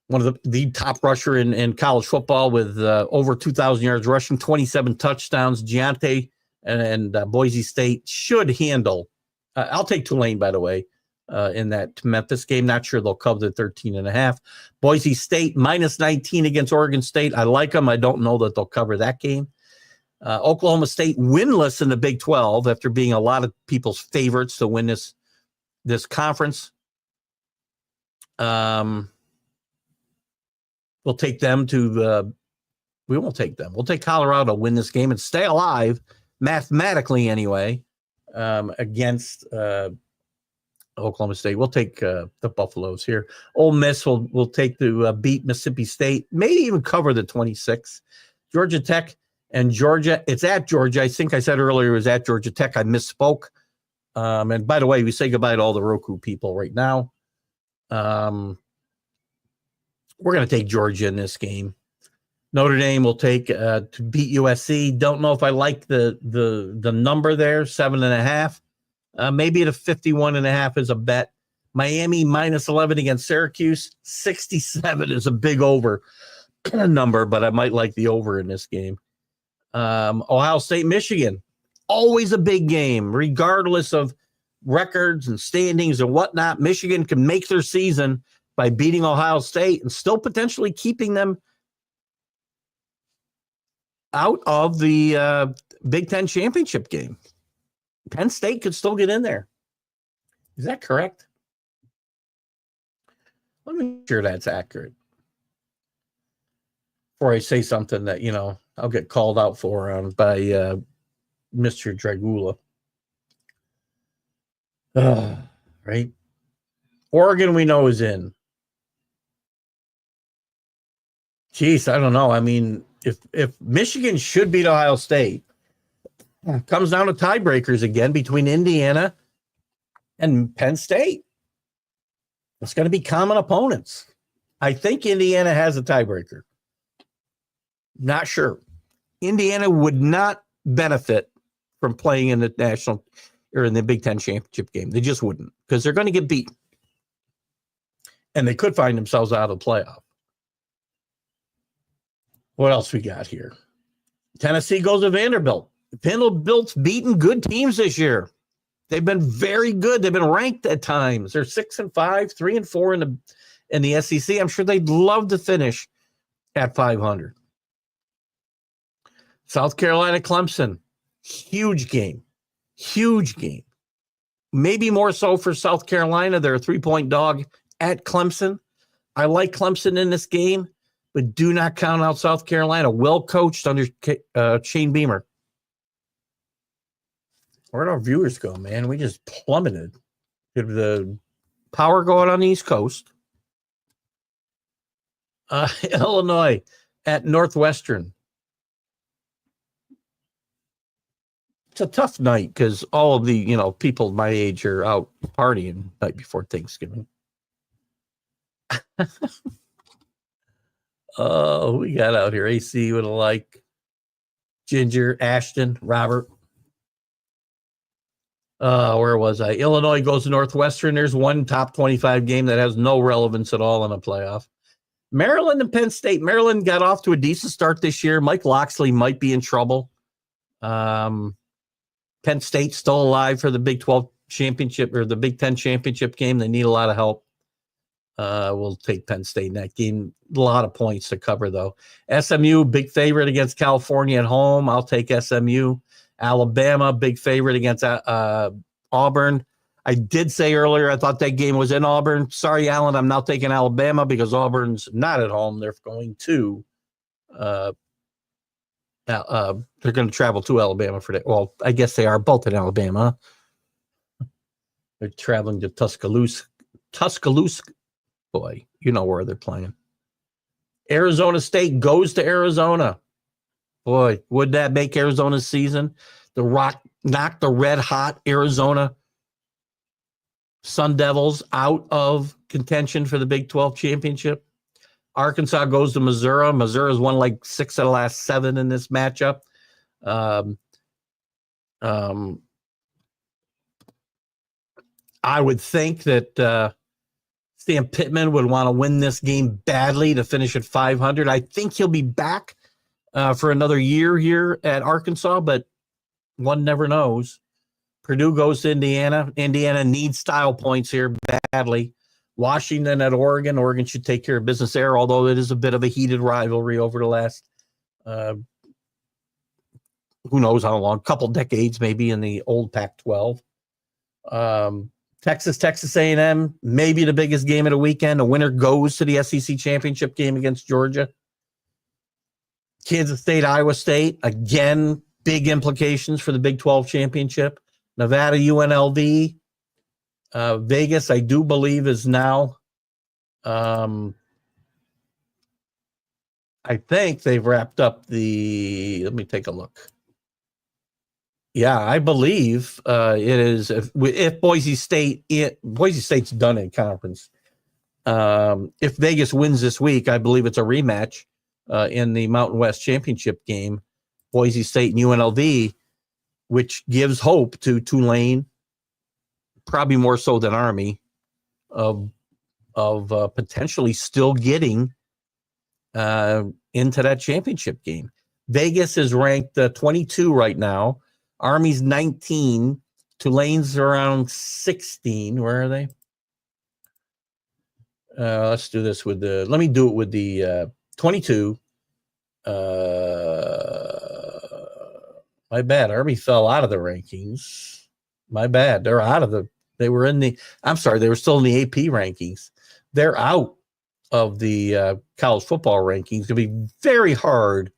of the top rusher in college football with over 2,000 yards rushing, 27 touchdowns. Giante and Boise State should handle. I'll take Tulane, by the way, in that Memphis game. Not sure they'll cover the 13.5. Boise State minus 19 against Oregon State. I like them. I don't know that they'll cover that game. Oklahoma State winless in the Big 12 after being a lot of people's favorites to win this conference. We'll take them to we won't take them. We'll take Colorado to win this game and stay alive, mathematically anyway, against Oklahoma State. We'll take the Buffaloes here. Ole Miss will take to beat Mississippi State, maybe even cover the 26. Georgia Tech and Georgia. It's at Georgia. I think I said earlier it was at Georgia Tech. I misspoke. And by the way, we say goodbye to all the Roku people right now. We're going to take Georgia in this game. Notre Dame will take to beat USC. Don't know if I like the number there, 7.5. Maybe the 51.5 is a bet. Miami minus 11 against Syracuse. 67 is a big over number, but I might like the over in this game. Ohio State, Michigan, always a big game, regardless of records and standings and whatnot. Michigan can make their season by beating Ohio State and still potentially keeping them out of the Big Ten championship game. Penn State could still get in there. Is that correct? Let me make sure that's accurate before I say something that, I'll get called out for by Mr. Dragula. Right? Oregon, we know, is in. Jeez, I don't know. I mean, if Michigan should beat Ohio State, it comes down to tiebreakers again between Indiana and Penn State. It's going to be common opponents. I think Indiana has a tiebreaker. Not sure. Indiana would not benefit from playing in the national or in the Big Ten championship game. They just wouldn't, because they're going to get beat. And they could find themselves out of the playoff. What else we got here? Tennessee goes to Vanderbilt. Vanderbilt's beaten good teams this year. They've been very good. They've been ranked at times. They're 6-5, 3-4 in the SEC. I'm sure they'd love to finish at 500. South Carolina, Clemson, huge game. Huge game. Maybe more so for South Carolina. They're a 3-point dog at Clemson. I like Clemson in this game, but do not count out South Carolina. Well coached under Shane Beamer. Where'd our viewers go, man? We just plummeted. Did the power go out on the East Coast? Illinois at Northwestern. It's a tough night because all of the people my age are out partying night before Thanksgiving. Oh, we got out here. AC with a like. Ginger, Ashton, Robert. Where was I? Illinois goes to Northwestern. There's one top 25 game that has no relevance at all in a playoff. Maryland and Penn State. Maryland got off to a decent start this year. Mike Loxley might be in trouble. Penn State still alive for the Big 12 championship or the Big 10 championship game. They need a lot of help. We'll take Penn State in that game. A lot of points to cover, though. SMU, big favorite against California at home. I'll take SMU. Alabama, big favorite against Auburn. I did say earlier I thought that game was in Auburn. Sorry, Alan, I'm now taking Alabama because Auburn's not at home. They're going to they're going to travel to Alabama for that. Well, I guess they are both in Alabama. They're traveling to Tuscaloosa. Boy, you know where they're playing. Arizona State goes to Arizona. Boy, would that make Arizona's season? The Rock knocked the red-hot Arizona Sun Devils out of contention for the Big 12 championship. Arkansas goes to Missouri. Missouri's won like 6 of the last 7 in this matchup. I would think that Sam Pittman would want to win this game badly to finish at 500. I think he'll be back for another year here at Arkansas, but one never knows. Purdue goes to Indiana. Indiana needs style points here badly. Washington at Oregon. Oregon should take care of business there, although it is a bit of a heated rivalry over the last, who knows how long, couple decades maybe in the old Pac-12. Texas A&M, maybe the biggest game of the weekend. The winner goes to the SEC championship game against Georgia. Kansas State, Iowa State, again, big implications for the Big 12 championship. Nevada, UNLV. Vegas, I do believe, is now, I think they've wrapped up let me take a look. Yeah, I believe it is. If Boise State's done in conference. If Vegas wins this week, I believe it's a rematch in the Mountain West Championship game, Boise State and UNLV, which gives hope to Tulane, probably more so than Army, of potentially still getting into that championship game. Vegas is ranked 22 right now. Army's 19. Tulane's around 16. Where are they? Let's do this with let me do it with the 22. My bad. Army fell out of the rankings. My bad. They were still in the AP rankings. They're out of the college football rankings. It's going to be very hard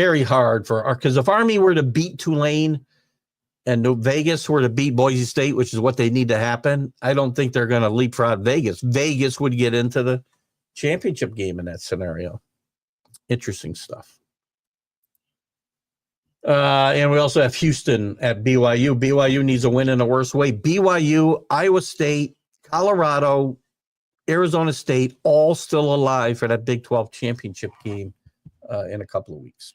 because if Army were to beat Tulane and Vegas were to beat Boise State, which is what they need to happen, I don't think they're going to leapfrog Vegas. Vegas would get into the championship game in that scenario. Interesting stuff. And we also have Houston at BYU. BYU needs a win in the worst way. BYU, Iowa State, Colorado, Arizona State, all still alive for that Big 12 championship game in a couple of weeks.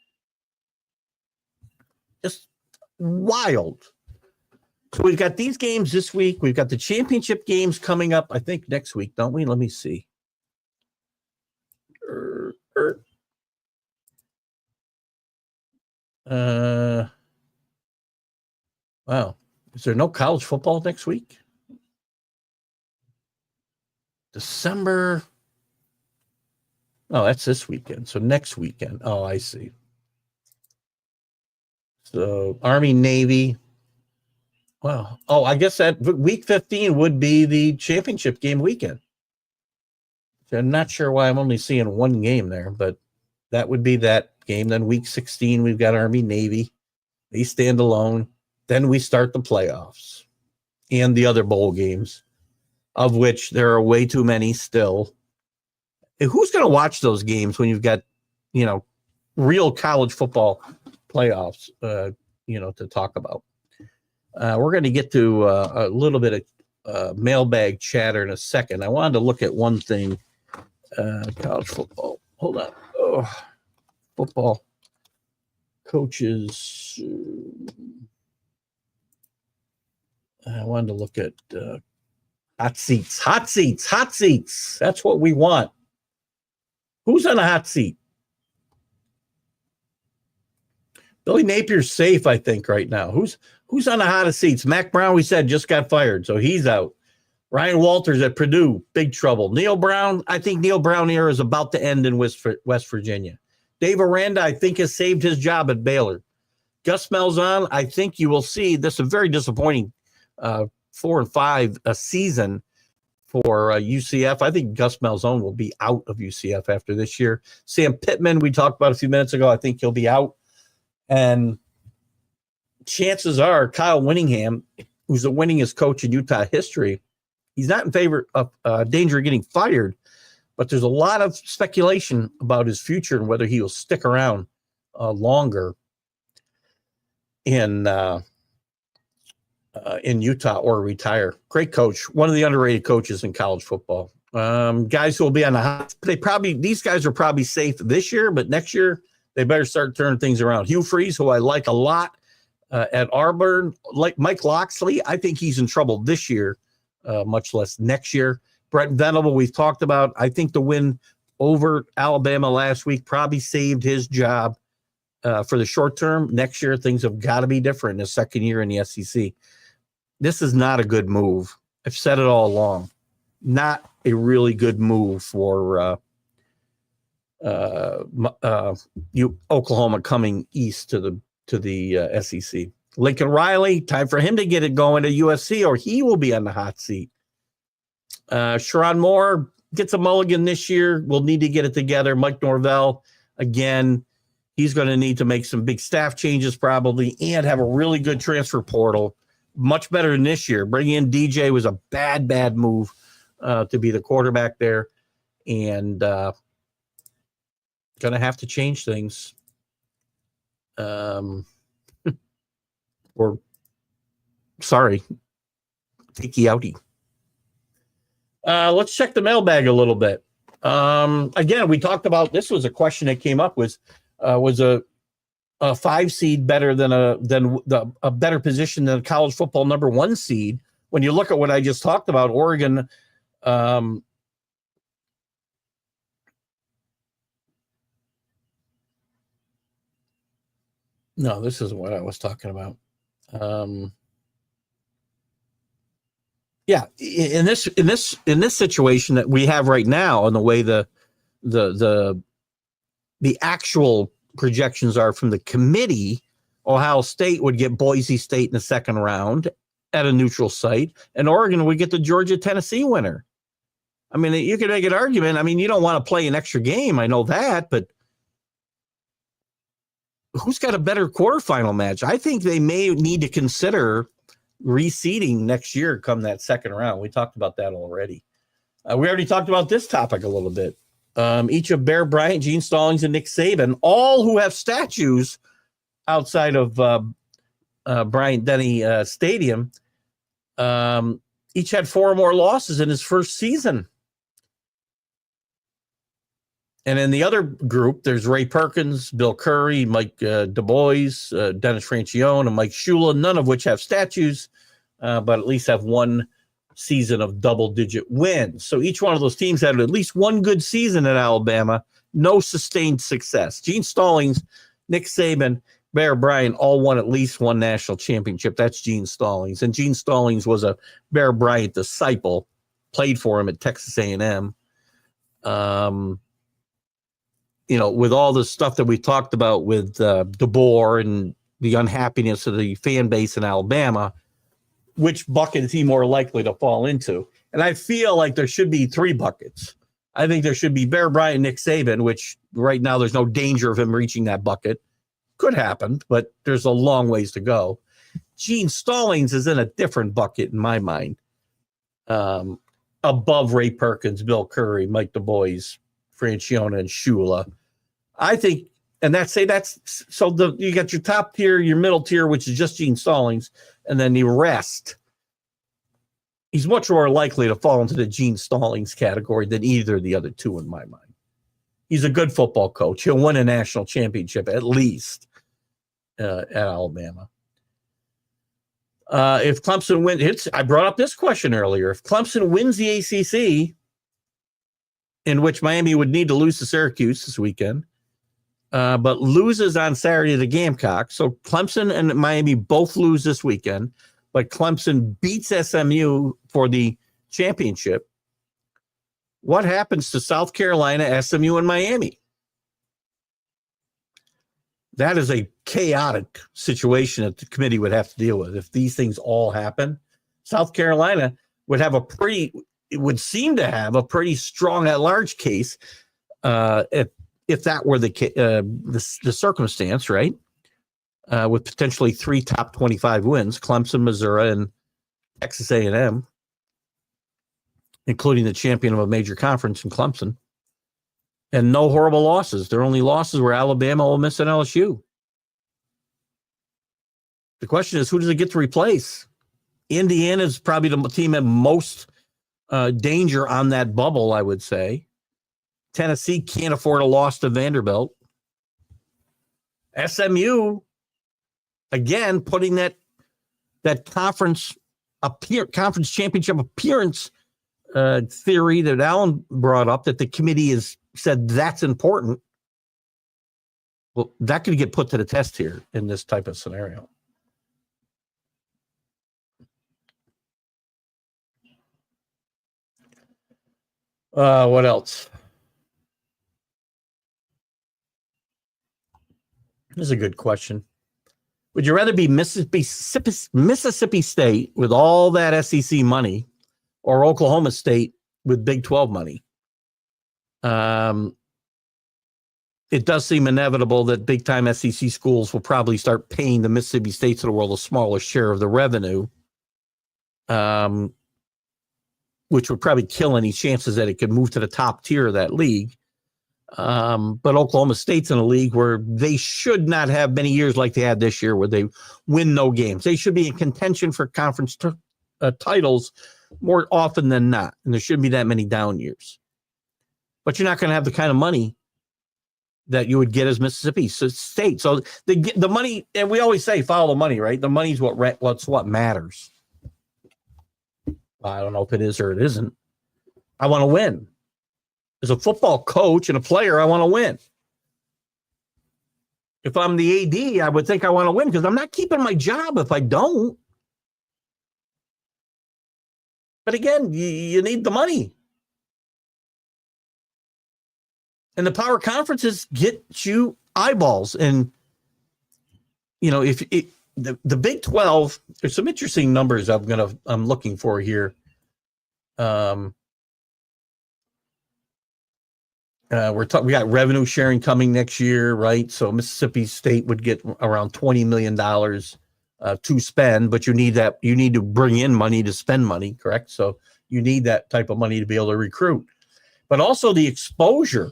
Just wild. So we've got these games this week. We've got the championship games coming up, I think, next week, don't we? Let me see. Wow. Is there no college football next week? December. Oh, that's this weekend. So next weekend. Oh, I see. So Army, Navy. Wow. Oh, I guess that week 15 would be the championship game weekend. So I'm not sure why I'm only seeing one game there, but that would be that game. Then week 16, we've got Army, Navy. They stand alone. Then we start the playoffs and the other bowl games, of which there are way too many still. And who's going to watch those games when you've got, real college football playoffs, to talk about? We're going to get to a little bit of mailbag chatter in a second. I wanted to look at one thing. College football. Hold on. Oh, football coaches. I wanted to look at hot seats. That's what we want. Who's on a hot seat? Billy Napier's safe, I think, right now. Who's on the hottest seats? Mac Brown, we said, just got fired, so he's out. Ryan Walters at Purdue, big trouble. Neil Brown, I think Neil Brown era is about to end in West Virginia. Dave Aranda, I think, has saved his job at Baylor. Gus Malzahn, I think you will see this is a very disappointing 4-5 a season for UCF. I think Gus Malzahn will be out of UCF after this year. Sam Pittman, we talked about a few minutes ago, I think he'll be out. And chances are Kyle Whittingham, who's the winningest coach in Utah history, he's not in favor of danger of getting fired, but there's a lot of speculation about his future and whether he will stick around longer in Utah or retire. Great coach, one of the underrated coaches in college football. Guys who will be on the hot. These guys are probably safe this year, but next year they better start turning things around. Hugh Freeze, who I like a lot at Auburn, like Mike Loxley, I think he's in trouble this year, much less next year. Brett Venable, we've talked about. I think the win over Alabama last week probably saved his job for the short term. Next year, things have got to be different in his second year in the SEC. This is not a good move. I've said it all along. Not a really good move for Oklahoma coming east to the SEC. Lincoln Riley, time for him to get it going to USC, or he will be on the hot seat. Sharon Moore gets a mulligan this year. We'll need to get it together. Mike Norvell, again, he's going to need to make some big staff changes probably and have a really good transfer portal. Much better than this year. Bringing in DJ was a bad move to be the quarterback there. And going to have to change things. Or, sorry, takey outie. Let's check the mailbag a little bit. Again, we talked about, this was a question that came up, was a 5 seed better than a better position than a college football number 1 seed? When you look at what I just talked about, Oregon, no, this isn't what I was talking about. Yeah, in this situation that we have right now, and the way the actual projections are from the committee, Ohio State would get Boise State in the second round at a neutral site, and Oregon would get the Georgia-Tennessee winner. I mean, you could make an argument. I mean, you don't want to play an extra game, I know that, but who's got a better quarterfinal match? I think they may need to consider reseeding next year come that second round. We talked about that already. We already talked about this topic a little bit. Each of Bear Bryant, Gene Stallings, and Nick Saban, all who have statues outside of Bryant-Denny Stadium, each had 4 or more losses in his first season. And in the other group, there's Ray Perkins, Bill Curry, Mike Du Bois, Dennis Francione, and Mike Shula, none of which have statues, but at least have 1 season of double-digit wins. So each one of those teams had at least 1 good season at Alabama, no sustained success. Gene Stallings, Nick Saban, Bear Bryant all won at least 1 national championship. That's Gene Stallings. And Gene Stallings was a Bear Bryant disciple, played for him at Texas A&M. With all the stuff that we talked about with DeBoer and the unhappiness of the fan base in Alabama, which bucket is he more likely to fall into? And I feel like there should be 3 buckets. I think there should be Bear Bryant, Nick Saban, which right now there's no danger of him reaching that bucket. Could happen, but there's a long ways to go. Gene Stallings is in a different bucket in my mind, above Ray Perkins, Bill Curry, Mike Du Bois, Francione, and Shula. I think, and you got your top tier, your middle tier, which is just Gene Stallings, and then the rest. He's much more likely to fall into the Gene Stallings category than either of the other 2 in my mind. He's a good football coach. He'll win a national championship at least at Alabama. If Clemson wins, I brought up this question earlier. If Clemson wins the ACC, in which Miami would need to lose to Syracuse this weekend, but loses on Saturday to the Gamecocks. So Clemson and Miami both lose this weekend, but Clemson beats SMU for the championship. What happens to South Carolina, SMU, and Miami? That is a chaotic situation that the committee would have to deal with. If these things all happen, South Carolina would have it would seem to have a pretty strong at-large case if that were the circumstance, right? With potentially 3 top 25 wins, Clemson, Missouri, and Texas A&M, including the champion of a major conference in Clemson, and no horrible losses. Their only losses were Alabama, Ole Miss, and LSU. The question is, who does it get to replace? Indiana is probably the team at most danger on that bubble, I would say. Tennessee can't afford a loss to Vanderbilt. SMU, again, putting that conference championship appearance theory that Alan brought up, that the committee has said that's important. Well, that could get put to the test here in this type of scenario. What else? This is a good question. Would you rather be Mississippi State with all that SEC money or Oklahoma State with Big 12 money? It does seem inevitable that big-time SEC schools will probably start paying the Mississippi States of the world a smaller share of the revenue, which would probably kill any chances that it could move to the top tier of that league. But Oklahoma State's in a league where they should not have many years like they had this year where they win no games. They should be in contention for conference titles more often than not, and there shouldn't be that many down years. But you're not going to have the kind of money that you would get as Mississippi State. So the money, and we always say follow the money, right? The money's what matters. I don't know if it is or it isn't. I want to win. As a football coach and a player, I want to win. If I'm the AD, I would think I want to win because I'm not keeping my job if I don't. But again, you need the money. And the power conferences get you eyeballs. And, if the Big 12, there's some interesting numbers I'm looking for here. We got revenue sharing coming next year, right? So Mississippi State would get around $20 million to spend, but you need to bring in money to spend money, correct? So you need that type of money to be able to recruit. But also the exposure.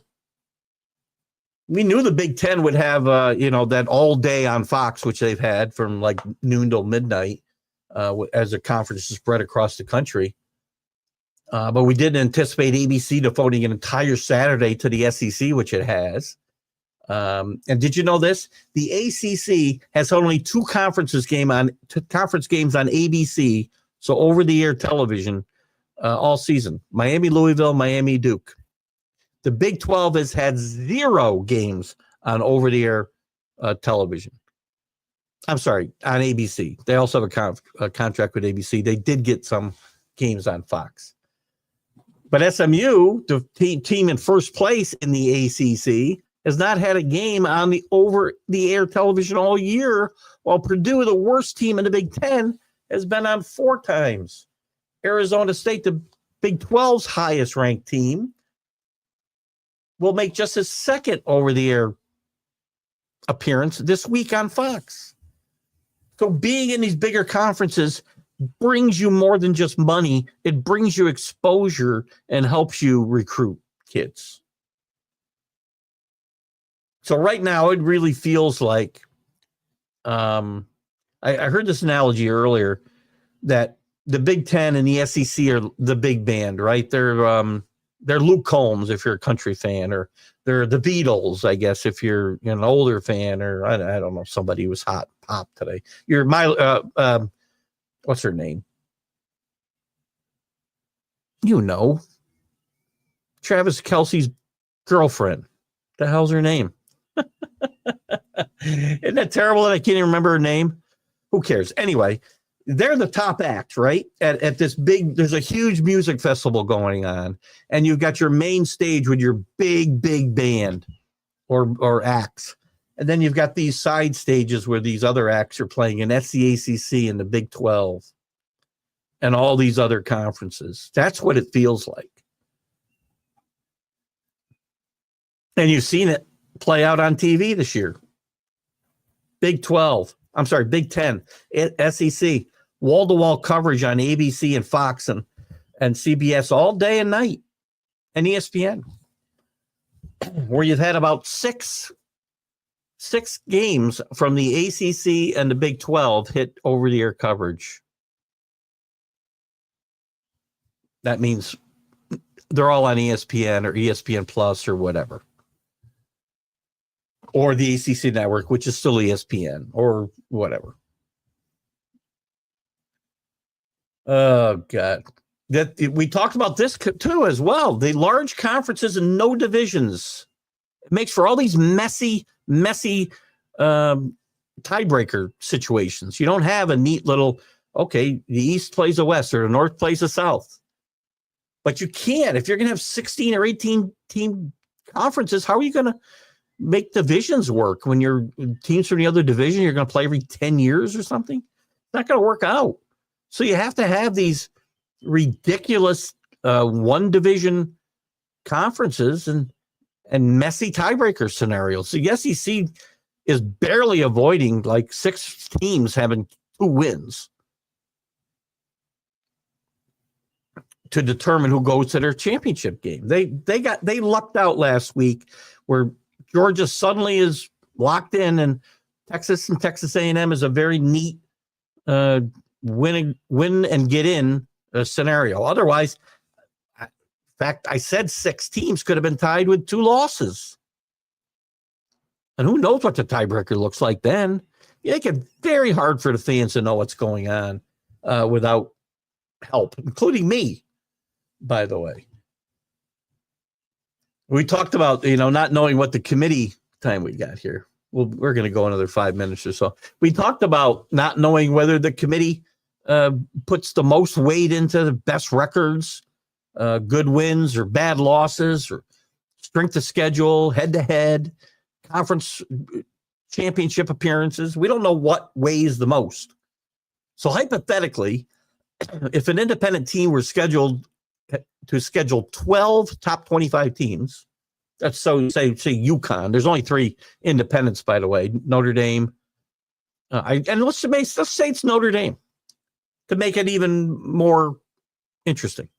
We knew the Big Ten would have, that all day on Fox, which they've had from like noon till midnight as a conference is spread across the country. But we didn't anticipate ABC devoting an entire Saturday to the SEC, which it has. And did you know this? The ACC has only two conference games on ABC, so over-the-air television all season. Miami, Louisville, Miami, Duke. The Big 12 has had 0 games on over-the-air television. I'm sorry, on ABC. They also have a contract with ABC. They did get some games on Fox. But SMU, the team in first place in the ACC, has not had a game on the over-the-air television all year, while Purdue, the worst team in the Big Ten, has been on 4 times. Arizona State, the Big 12's highest-ranked team, will make just his second over-the-air appearance this week on Fox. So being in these bigger conferences brings you more than just money. It brings you exposure and helps you recruit kids. So right now, it really feels like, I heard this analogy earlier that the Big Ten and the SEC are the big band, right? They're Luke Combs if you're a country fan, or they're the Beatles, I guess, if you're an older fan, or I don't know, somebody who was hot pop today. You're what's her name? Travis Kelce's girlfriend. The hell's her name? Isn't that terrible that I can't even remember her name? Who cares? Anyway, they're the top act, right? At this there's a huge music festival going on, and you've got your main stage with your big band or acts. And then you've got these side stages where these other acts are playing, and that's the ACC and the Big 12 and all these other conferences. That's what it feels like. And you've seen it play out on TV this year. Big 10, SEC, wall-to-wall coverage on ABC and Fox and CBS all day and night, and ESPN, where you've had about six games from the ACC and the Big 12 hit over-the-air coverage. That means they're all on ESPN or ESPN Plus or whatever. Or the ACC network, which is still ESPN or whatever. Oh, God. We talked about this too as well. The large conferences and no divisions. It makes for all these messy tiebreaker situations. You don't have a neat little, okay, the East plays the West or the North plays the South. But you can't. If you're going to have 16 or 18 team conferences, how are you going to make divisions work. When your teams from the other division, you're going to play every 10 years or something. It's not going to work out. So you have to have these ridiculous one division conferences and messy tiebreaker scenarios. So the SEC is barely avoiding like 6 teams having 2 wins to determine who goes to their championship game. They lucked out last week where Georgia suddenly is locked in, and Texas A&M is a very neat win and get in scenario. Otherwise, in fact, I said 6 teams could have been tied with 2 losses. And who knows what the tiebreaker looks like then. You make it very hard for the fans to know what's going on without help, including me, by the way. We talked about, not knowing what the committee time we got here. Well, we're going to go another 5 minutes or so. We talked about not knowing whether the committee puts the most weight into the best records, good wins or bad losses, or strength of schedule, head-to-head, conference championship appearances. We don't know what weighs the most. So hypothetically, if an independent team were scheduled to schedule 12 top 25 teams, that's so say UConn. There's only 3 independents, by the way. Notre Dame. Let's say it's Notre Dame to make it even more interesting.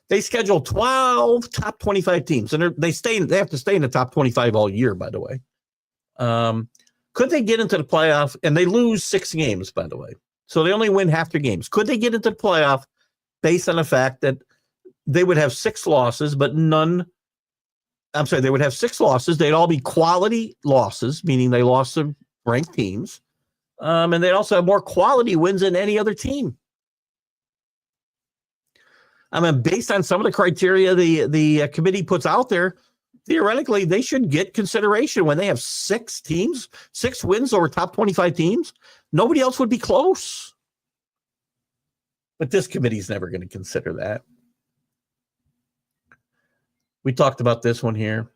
They schedule 12 top 25 teams, and they have to stay in the top 25 all year, by the way. Could they get into the playoff? And they lose 6 games, by the way. So they only win half their games. Could they get into the playoff based on the fact that they would have 6 losses, but none? I'm sorry, they would have 6 losses. They'd all be quality losses, meaning they lost to ranked teams. And they'd also have more quality wins than any other team. I mean, based on some of the criteria the committee puts out there, theoretically, they should get consideration when they have 6 teams, 6 wins over top 25 teams. Nobody else would be close. But this committee's never going to consider that. We talked about this one here.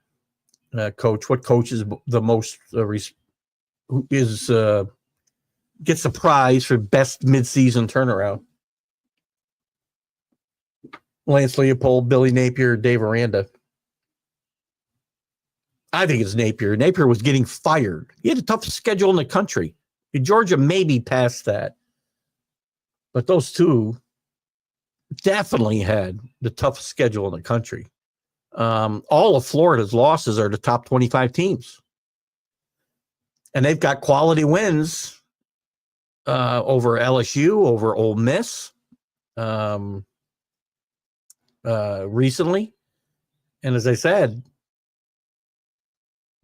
Coach, what coach is the most gets the prize for best midseason turnaround? Lance Leopold, Billy Napier, Dave Aranda. I think it's Napier. Napier was getting fired. He had the toughest schedule in the country. Georgia may be past that. But those 2 definitely had the toughest schedule in the country. All of Florida's losses are the top 25 teams. And they've got quality wins over LSU, over Ole Miss recently. And as I said,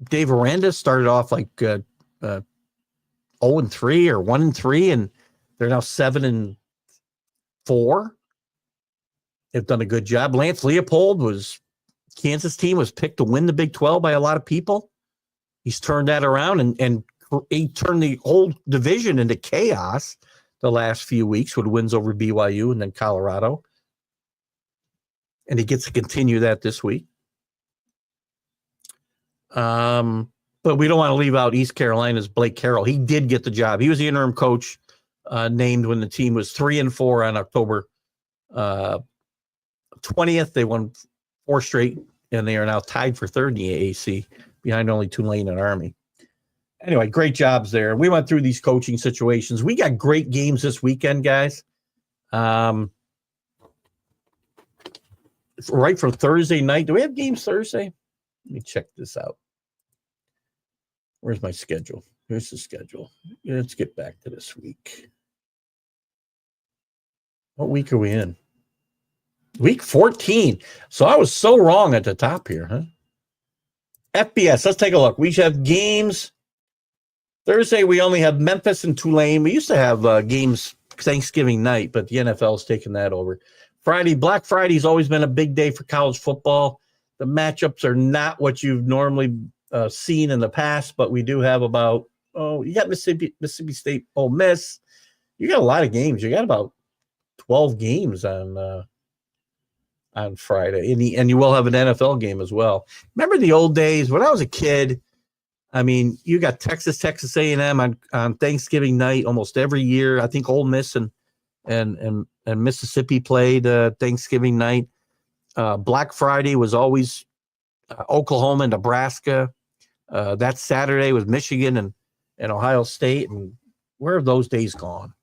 Dave Aranda started off like 0-3 or 1-3, and they're now 7-4. They've done a good job. Lance Leopold Kansas team was picked to win the Big 12 by a lot of people. He's turned that around and he turned the whole division into chaos the last few weeks with wins over BYU and then Colorado. And he gets to continue that this week. But we don't want to leave out East Carolina's Blake Carroll. He did get the job. He was the interim coach named when the team was 3-4 on October 20th. They won 4 straight, and they are now tied for 3rd in the AAC, behind only Tulane and Army. Anyway, great jobs there. We went through these coaching situations. We got great games this weekend, guys. Right from Thursday night. Do we have games Thursday? Let me check this out. Where's my schedule? Here's the schedule. Let's get back to this week. What week are we in? Week 14. So I was so wrong at the top here, huh? FBS, let's take a look. We have games. Thursday, we only have Memphis and Tulane. We used to have games Thanksgiving night, but the NFL's taken that over. Friday, Black Friday's always been a big day for college football. The matchups are not what you've normally seen in the past, but we do have about, you got Mississippi State, Ole Miss. You got a lot of games. You got about 12 games on Friday, and you will have an NFL game as well. Remember the old days when I was a kid? I mean, you got Texas A&M on Thanksgiving night almost every year. I think Ole Miss and Mississippi played Thanksgiving night. Black Friday was always Oklahoma and Nebraska. That Saturday was Michigan and Ohio State. And where have those days gone?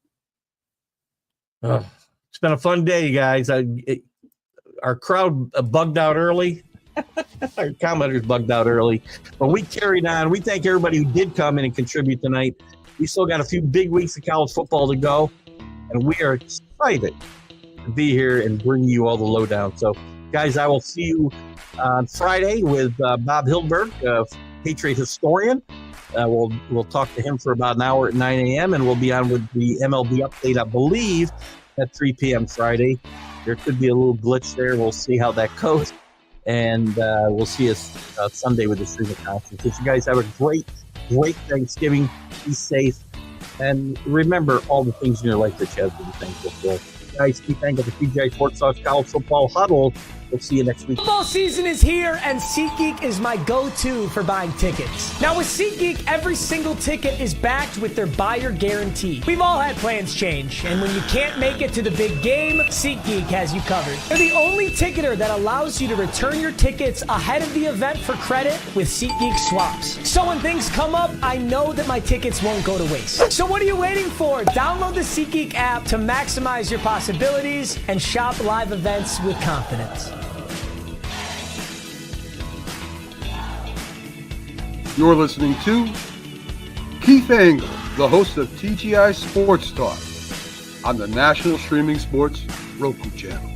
It's been a fun day, guys. Our crowd bugged out early. Our commenters bugged out early, but we carried on. We thank everybody who did come in and contribute tonight. We still got a few big weeks of college football to go, and we are excited to be here and bring you all the lowdown. So, guys, I will see you on Friday with Bob Hildberg, Patriot historian. We'll talk to him for about an hour at 9 a.m., and we'll be on with the MLB update, I believe, at 3 p.m. Friday. There could be a little glitch there. We'll see how that goes. And we'll see us Sunday with the stream of consciousness. You guys have a great Thanksgiving. Be safe. And remember all the things in your life that you have to be thankful for. Guys, Keith Engle, the TGI Sports Talk College Football Huddle. We'll see you next week. Football season is here, and SeatGeek is my go-to for buying tickets. Now with SeatGeek, every single ticket is backed with their buyer guarantee. We've all had plans change, and when you can't make it to the big game, SeatGeek has you covered. They're the only ticketer that allows you to return your tickets ahead of the event for credit with SeatGeek swaps. So when things come up, I know that my tickets won't go to waste. So what are you waiting for? Download the SeatGeek app to maximize your possibilities and shop live events with confidence. You're listening to Keith Engle, the host of TGI Sports Talk on the National Streaming Sports Roku channel.